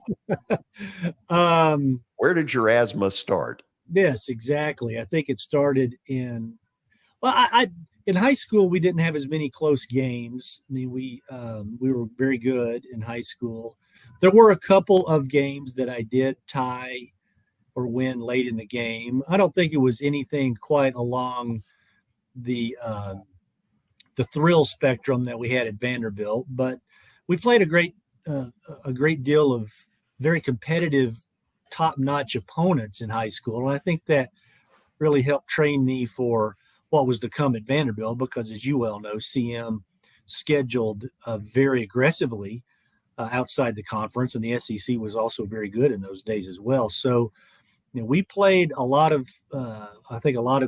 Where did your asthma start? Yes, exactly. I think it started in high school. We didn't have as many close games. I mean, we were very good in high school. There were a couple of games that I did tie or win late in the game. I don't think it was anything quite along the thrill spectrum that we had at Vanderbilt, but we played a great deal of very competitive, top-notch opponents in high school, and I think that really helped train me for what was to come at Vanderbilt, because as you well know, CM scheduled very aggressively outside the conference, and the SEC was also very good in those days as well. So we played a lot of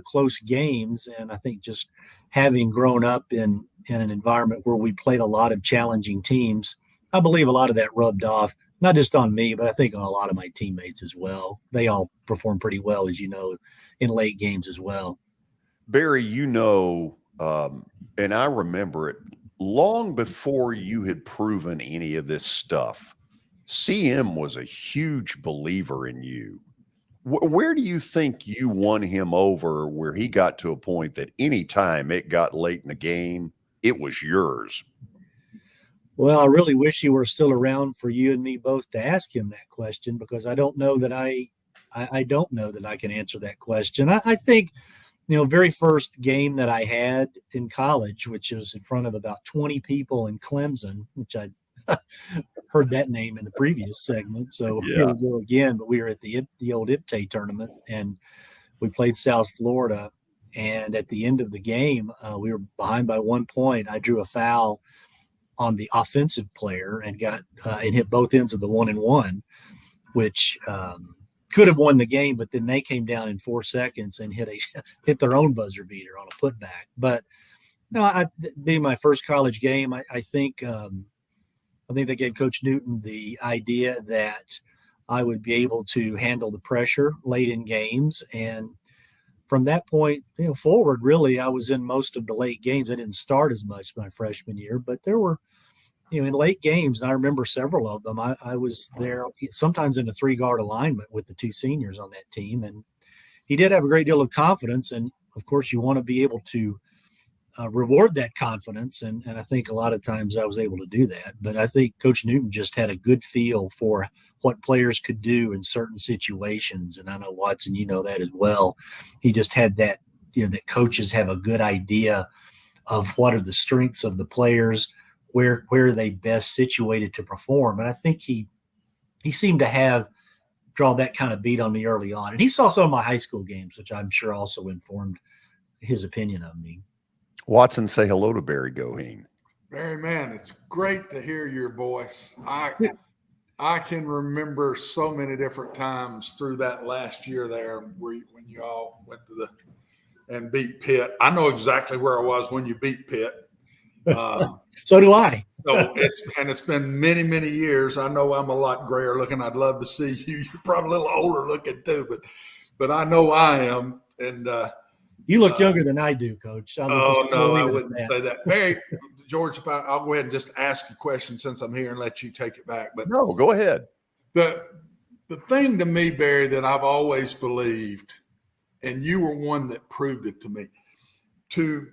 close games, and I think just having grown up in an environment where we played a lot of challenging teams, I believe a lot of that rubbed off, not just on me, but I think on a lot of my teammates as well. They all performed pretty well, as you know, in late games as well. Barry, and I remember it long before you had proven any of this stuff, CM was a huge believer in you. Where do you think you won him over where he got to a point that anytime it got late in the game, it was yours? Well, I really wish he were still around for you and me both to ask him that question, because I don't know that I don't know that I can answer that question. I think, very first game that I had in college, which was in front of about 20 people in Clemson, which I heard that name in the previous segment. So here we go again, but we were at the old IPTAY tournament, and we played South Florida. And at the end of the game, we were behind by 1 point. I drew a foul on the offensive player and got and hit both ends of the 1-and-1, which could have won the game, but then they came down in 4 seconds and hit their own buzzer beater on a putback. But no, being my first college game, I think they gave Coach Newton the idea that I would be able to handle the pressure late in games. And from that point forward, really, I was in most of the late games. I didn't start as much my freshman year, but there were, in late games, and I remember several of them, I was there sometimes in a 3-guard alignment with the 2 seniors on that team. And he did have a great deal of confidence. And, of course, you want to be able to reward that confidence. And I think a lot of times I was able to do that. But I think Coach Newton just had a good feel for what players could do in certain situations. And I know, Watson, you know that as well. He just had that, that coaches have a good idea of what are the strengths of the players, where are they best situated to perform. And I think he seemed to draw that kind of beat on me early on. And he saw some of my high school games, which I'm sure also informed his opinion of me. Watson, say hello to Barry Goheen. Barry, man, it's great to hear your voice. I can remember so many different times through that last year there when you all went to and beat Pitt. I know exactly where I was when you beat Pitt. So do I. So it's been many, many years. I know I'm a lot grayer looking. I'd love to see you. You're probably a little older looking too, but I know I am. And you look younger than I do, Coach. I wouldn't say that. Barry, George, I'll go ahead and just ask a question since I'm here and let you take it back. But no, go ahead. The thing to me, Barry, that I've always believed, and you were one that proved it to me, to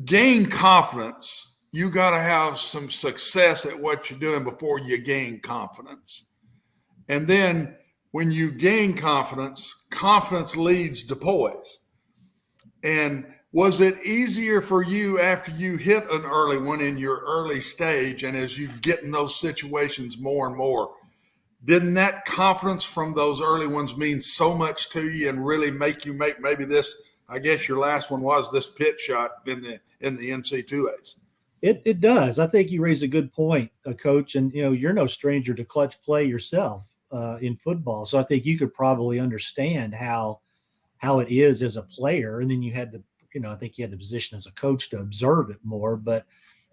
gain confidence, you got to have some success at what you're doing before you gain confidence. And then when you gain confidence, confidence leads to poise. And was it easier for you after you hit an early one in your early stage, and as you get in those situations more and more, didn't that confidence from those early ones mean so much to you and really make you make maybe this, I guess your last one was this Pitt shot in the NC2As? It does. I think you raise a good point, Coach. And, you're no stranger to clutch play yourself in football. So I think you could probably understand how it is as a player. And then you had I think you had the position as a coach to observe it more. But,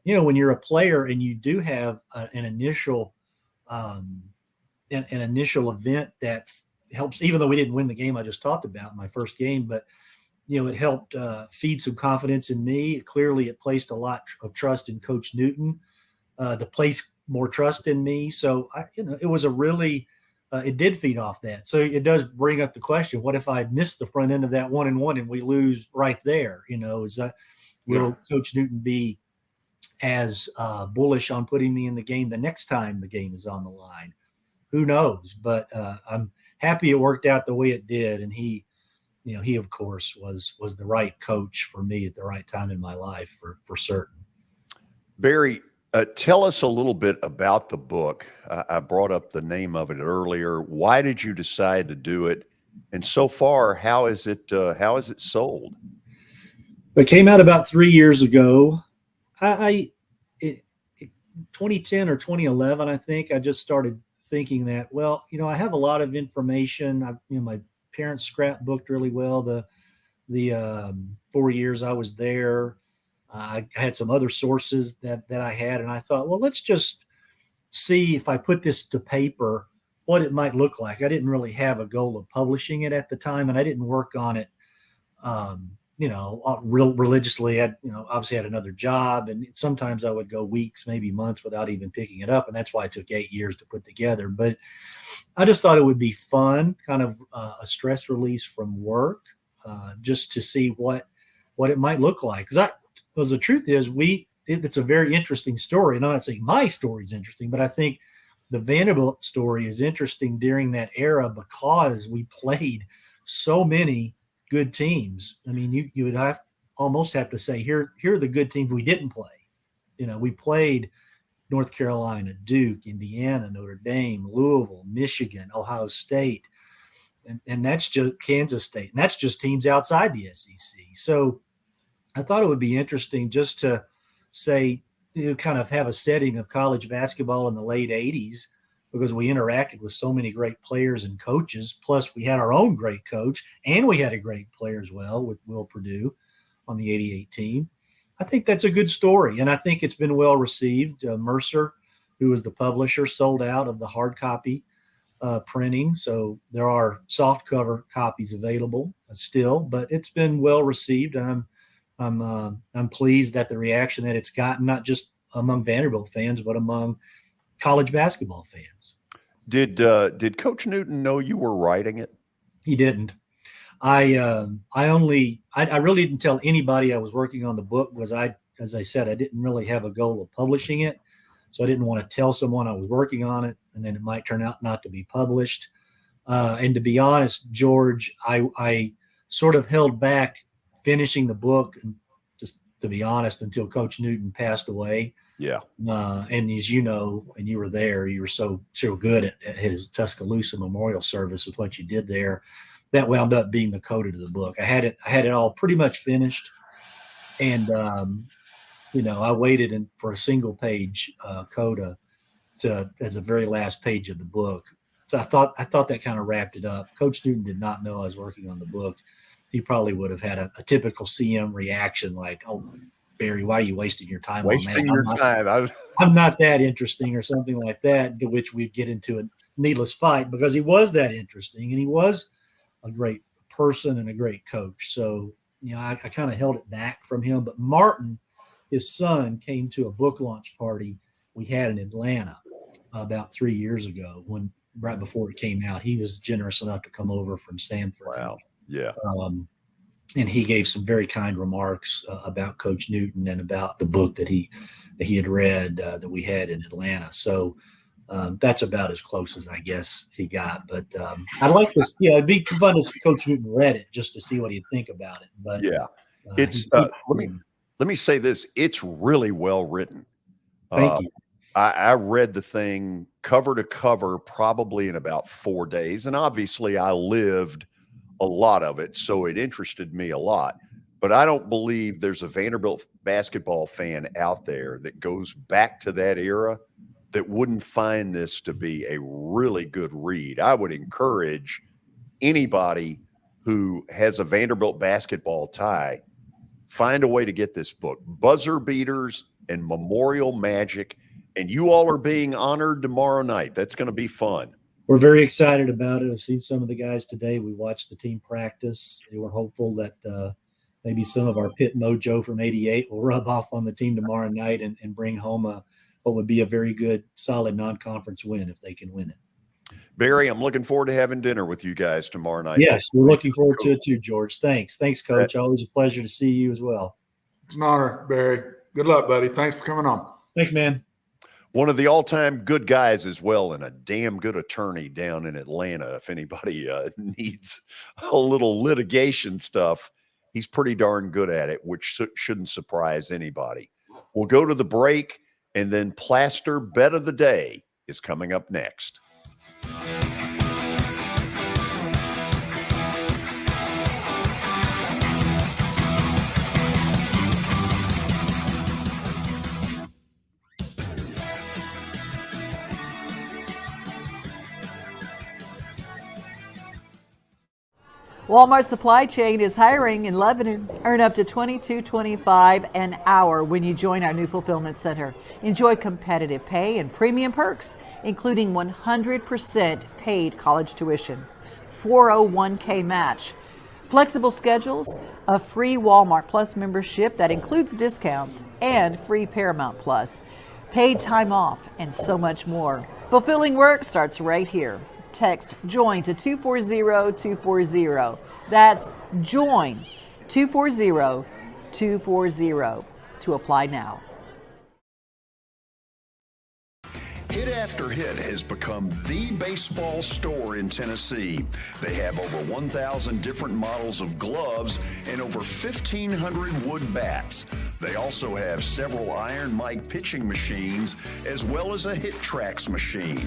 when you're a player and you do have an initial event that helps, even though we didn't win the game I just talked about, my first game, but it helped feed some confidence in me. Clearly, it placed a lot of trust in Coach Newton to place more trust in me. So, it was a really it did feed off that. So it does bring up the question: what if I missed the front end of that 1-and-1 and we lose right there? Will Coach Newton be as bullish on putting me in the game the next time the game is on the line? Who knows? But I'm happy it worked out the way it did, and he of course was the right coach for me at the right time in my life for certain. Barry, tell us a little bit about the book. I brought up the name of it earlier. Why did you decide to do it? And so far, how is it sold? It came out about 3 years ago. 2010 or 2011, I think, I just started thinking that, I have a lot of information. My parents scrapbooked really well the 4 years I was there. I had some other sources that I had, and I thought, well, let's just see if I put this to paper, what it might look like. I didn't really have a goal of publishing it at the time, and I didn't work on it real religiously. Obviously had another job, and sometimes I would go weeks, maybe months without even picking it up. And that's why it took 8 years to put together. But I just thought it would be fun, kind of a stress release from work, just to see what it might look like. Because the truth is, it's a very interesting story. And I'm not saying my story is interesting, but I think the Vanderbilt story is interesting during that era because we played so many good teams. I mean, you would almost have to say, here are the good teams we didn't play. We played North Carolina, Duke, Indiana, Notre Dame, Louisville, Michigan, Ohio State, and that's just Kansas State. And that's just teams outside the SEC. So I thought it would be interesting just to say, kind of have a setting of college basketball in the late 80s, because we interacted with so many great players and coaches. Plus, we had our own great coach, and we had a great player as well with Will Perdue on the 88 team. I think that's a good story, and I think it's been well received. Mercer, who was the publisher, sold out of the hard copy printing, so there are soft cover copies available still, but it's been well received. I'm pleased at the reaction that it's gotten, not just among Vanderbilt fans, but among college basketball fans. Did Coach Newton know you were writing it? He didn't. I really didn't tell anybody I was working on the book, because as I said, I didn't really have a goal of publishing it. So I didn't want to tell someone I was working on it, and then it might turn out not to be published. And to be honest, George, I sort of held back finishing the book, and just to be honest, until Coach Newton passed away. Yeah. And as you know, and you were there, you were so good at his Tuscaloosa memorial service with what you did there. That wound up being the coda to the book. I had it all pretty much finished, and I waited for a single page coda as the very last page of the book. So I thought that kind of wrapped it up. Coach Newton did not know I was working on the book. He probably would have had a typical CM reaction like, "Oh, Barry, why are you wasting your time? Wasting your time. I'm not that interesting," or something like that, to which we'd get into a needless fight, because he was that interesting, and he was a great person and a great coach. So, I kind of held it back from him. But Martin, his son, came to a book launch party we had in Atlanta about 3 years ago, right before it came out. He was generous enough to come over from Sanford. Wow. Yeah. And he gave some very kind remarks about Coach Newton and about the book that he had read that we had in Atlanta. So that's about as close as I guess he got. But I'd like to, it'd be fun if Coach Newton read it just to see what he'd think about it. But yeah, it's let me say this: it's really well written. Thank you. I read the thing cover to cover probably in about 4 days, and obviously I lived a lot of it, so it interested me a lot. But I don't believe there's a Vanderbilt basketball fan out there that goes back to that era that wouldn't find this to be a really good read. I would encourage anybody who has a Vanderbilt basketball tie, find a way to get this book. Buzzer Beaters and Memorial Magic, and you all are being honored tomorrow night. That's going to be fun. We're very excited about it. I've seen some of the guys today. We watched the team practice. They were hopeful that maybe some of our pit mojo from 88 will rub off on the team tomorrow night and bring home what would be a very good, solid non-conference win if they can win it. Barry, I'm looking forward to having dinner with you guys tomorrow night. Yes, we're looking forward to it too, George. Thanks, Coach. Always a pleasure to see you as well. It's an honor, Barry. Good luck, buddy. Thanks for coming on. Thanks, man. One of the all-time good guys as well, and a damn good attorney down in Atlanta. If anybody needs a little litigation stuff, he's pretty darn good at it, which shouldn't surprise anybody. We'll go to the break, and then Plaster Bet of the Day is coming up next. Walmart Supply Chain is hiring in Lebanon. Earn up to $22.25 an hour when you join our new fulfillment center. Enjoy competitive pay and premium perks, including 100% paid college tuition, 401k match, Flexible schedules, a free Walmart Plus membership that includes discounts, and free Paramount Plus, paid time off, and so much more. Fulfilling work starts right here. Text JOIN to 240-240. That's JOIN 240-240 to apply now. Hit After Hit has become the baseball store in Tennessee. They have over 1,000 different models of gloves and over 1,500 wood bats. They also have several Iron Mike pitching machines as well as a Hit Tracks machine.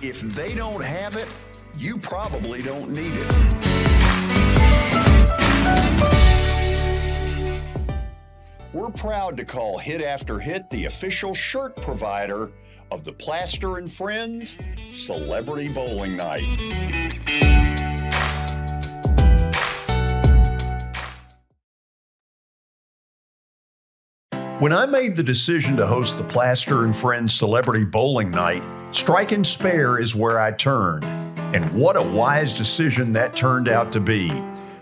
If they don't have it, you probably don't need it. We're proud to call Hit After Hit the official shirt provider of the Plaster and Friends Celebrity Bowling Night. When I made the decision to host the Plaster and Friends Celebrity Bowling Night, Strike and Spare is where I turned. And what a wise decision that turned out to be.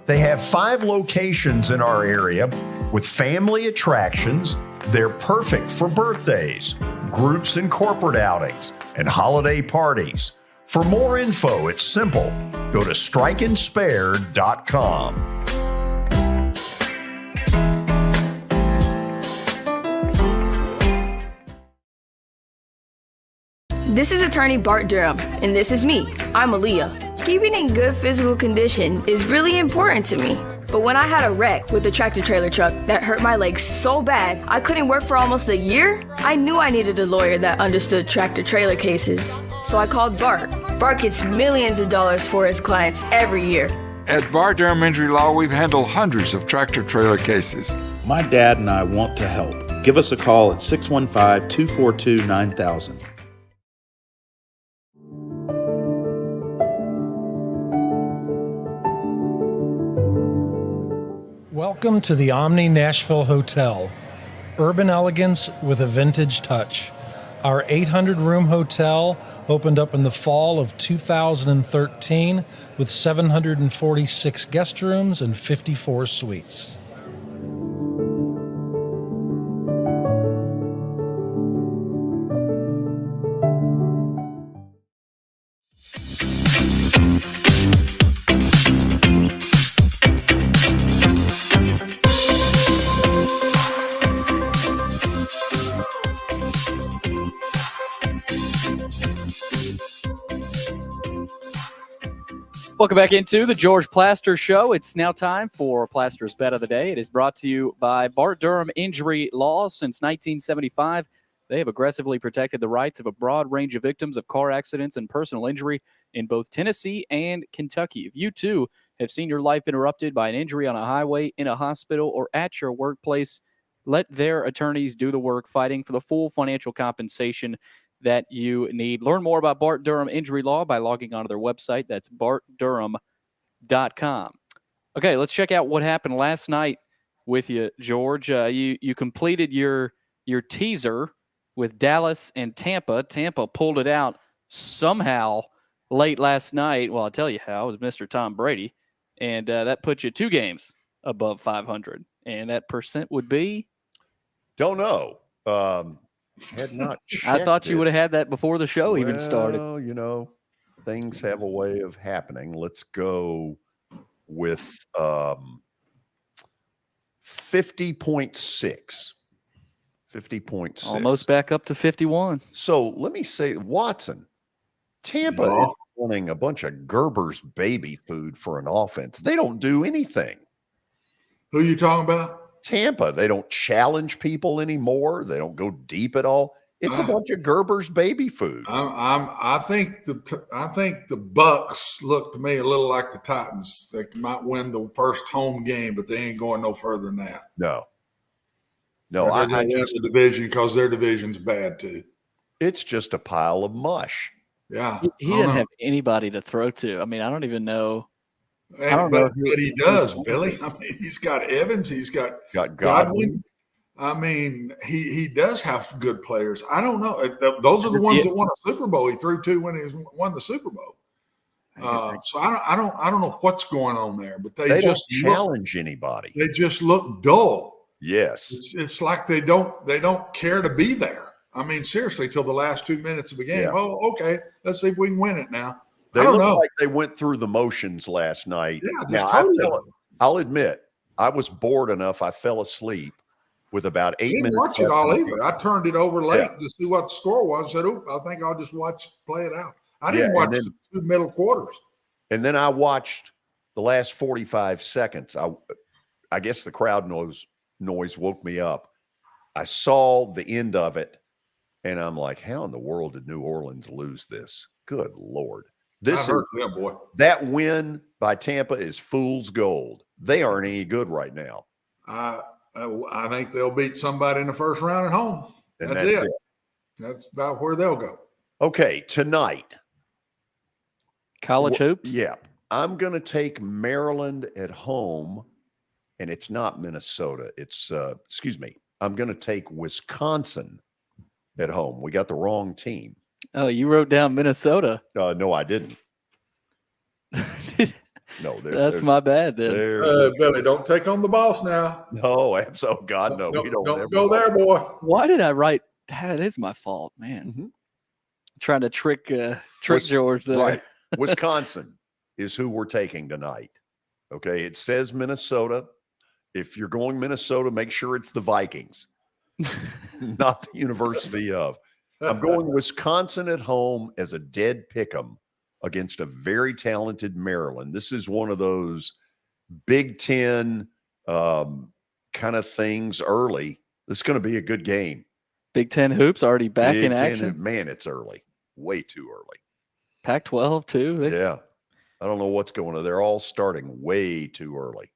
They have 5 locations in our area with family attractions. They're perfect for birthdays, groups and corporate outings, and holiday parties. For more info, it's simple. Go to strikeandspare.com. This is attorney Bart Durham, and this is me. I'm Aaliyah. Keeping in good physical condition is really important to me. But when I had a wreck with a tractor trailer truck that hurt my legs so bad I couldn't work for almost a year, I knew I needed a lawyer that understood tractor trailer cases. So I called Bart. Bart gets millions of dollars for his clients every year. At Bart Durham Injury Law, we've handled hundreds of tractor trailer cases. My dad and I want to help. Give us a call at 615-242-9000. Welcome to the Omni Nashville Hotel. Urban elegance with a vintage touch. Our 800-room hotel opened up in the fall of 2013 with 746 guest rooms and 54 suites. Welcome back into the George Plaster Show. It's now time for Plaster's Bet of the Day. It is brought to you by Bart Durham Injury Law. Since 1975, they have aggressively protected the rights of a broad range of victims of car accidents and personal injury in both Tennessee and Kentucky. If you, too, have seen your life interrupted by an injury on a highway, in a hospital, or at your workplace, let their attorneys do the work fighting for the full financial compensation that you need. Learn more about Bart Durham Injury Law by logging onto their website. That's bartdurham.com. Okay, let's check out what happened last night with you, George. You completed your teaser with Dallas and Tampa. Tampa pulled it out somehow late last night. Well, I'll tell you how. It was Mr. Tom Brady. And that put you 2 games above 500. And that percent would be? Don't know. Had not I thought you would have had that before the show even started. Well, you know, things have a way of happening. Let's go with 50.6. 50.6. Almost back up to 51. So let me say, Watson, Tampa is wanting a bunch of Gerber's baby food for an offense. They don't do anything. Who are you talking about? Tampa. They don't challenge people anymore. They don't go deep at all. It's a bunch of Gerber's baby food. I think the Bucks look to me a little like the Titans. They might win the first home game, but they ain't going no further than that. No, I win the division because their division's bad too. It's just a pile of mush. Yeah, he didn't have anybody to throw to. I mean, I don't even know. But he does, Billy. I mean, he's got Evans. He's got Godwin. I mean, he does have good players. I don't know. Those are the ones that won a Super Bowl. He threw to when he won the Super Bowl. So I don't know what's going on there, but they don't just challenge anybody. They just look dull. Yes, it's like they don't care to be there. I mean, seriously, till the last 2 minutes of the game. Yeah. Oh, okay, let's see if we can win it now. They I don't look know. like they went through the motions last night. Yeah, now, totally. I'll admit, I was bored enough. I fell asleep with about 8 I didn't minutes. watch it all either. I turned it over late Yeah. to see what the score was. Said, "Oop, I think I'll just play it out." I didn't watch the 2 middle quarters. And then I watched the last 45 seconds. I guess the crowd noise woke me up. I saw the end of it, and I'm like, how in the world did New Orleans lose this? Good Lord. That win by Tampa is fool's gold. They aren't any good right now. I think they'll beat somebody in the first round at home. That's it. That's about where they'll go. Okay, tonight. College hoops? Yeah. I'm going to take Maryland at home, and it's not Minnesota. It's, I'm going to take Wisconsin at home. We got the wrong team. Oh, you wrote down Minnesota. No, I didn't. No, that's my bad then. Billy, don't take on the boss now. No, absolutely. God, no. We don't go there, boy. Why did I write that? Is my fault, man. Mm-hmm. Trying to trick George there. Right. Wisconsin is who we're taking tonight. Okay. It says Minnesota. If you're going Minnesota, make sure it's the Vikings, not the University of. I'm going Wisconsin at home as a dead pick'em against a very talented Maryland. This is one of those Big Ten kind of things early. This is going to be a good game. Big Ten hoops already back in action. Man, it's early. Way too early. Pac-12 too. Yeah. I don't know what's going on. They're all starting way too early.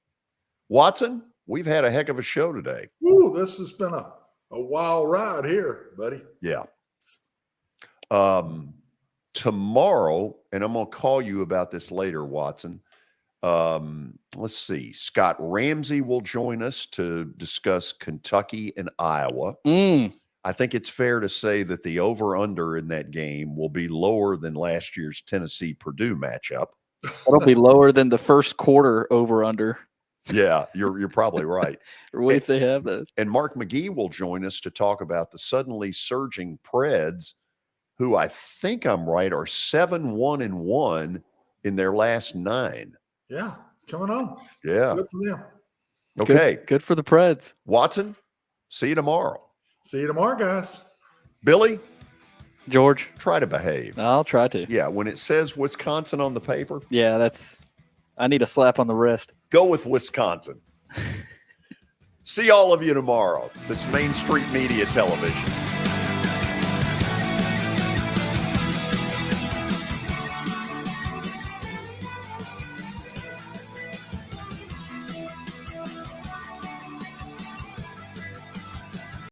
Watson, we've had a heck of a show today. Ooh, this has been a wild ride here, buddy. Yeah. Tomorrow, and I'm going to call you about this later, Watson. Let's see. Scott Ramsey will join us to discuss Kentucky and Iowa. I think it's fair to say that the over-under in that game will be lower than last year's Tennessee-Purdue matchup. It'll be lower than the first quarter over-under. Yeah, you're probably right. What if they have those? And Mark McGee will join us to talk about the suddenly surging Preds, who I think I'm right are 7-1-1 in their last 9. Yeah, coming on. Yeah, good for them. Okay, good for the Preds. Watson, see you tomorrow. See you tomorrow, guys. Billy, George, try to behave. I'll try to. Yeah, when it says Wisconsin on the paper. Yeah, I need a slap on the wrist. Go with Wisconsin. See all of you tomorrow. This Main Street Media Television.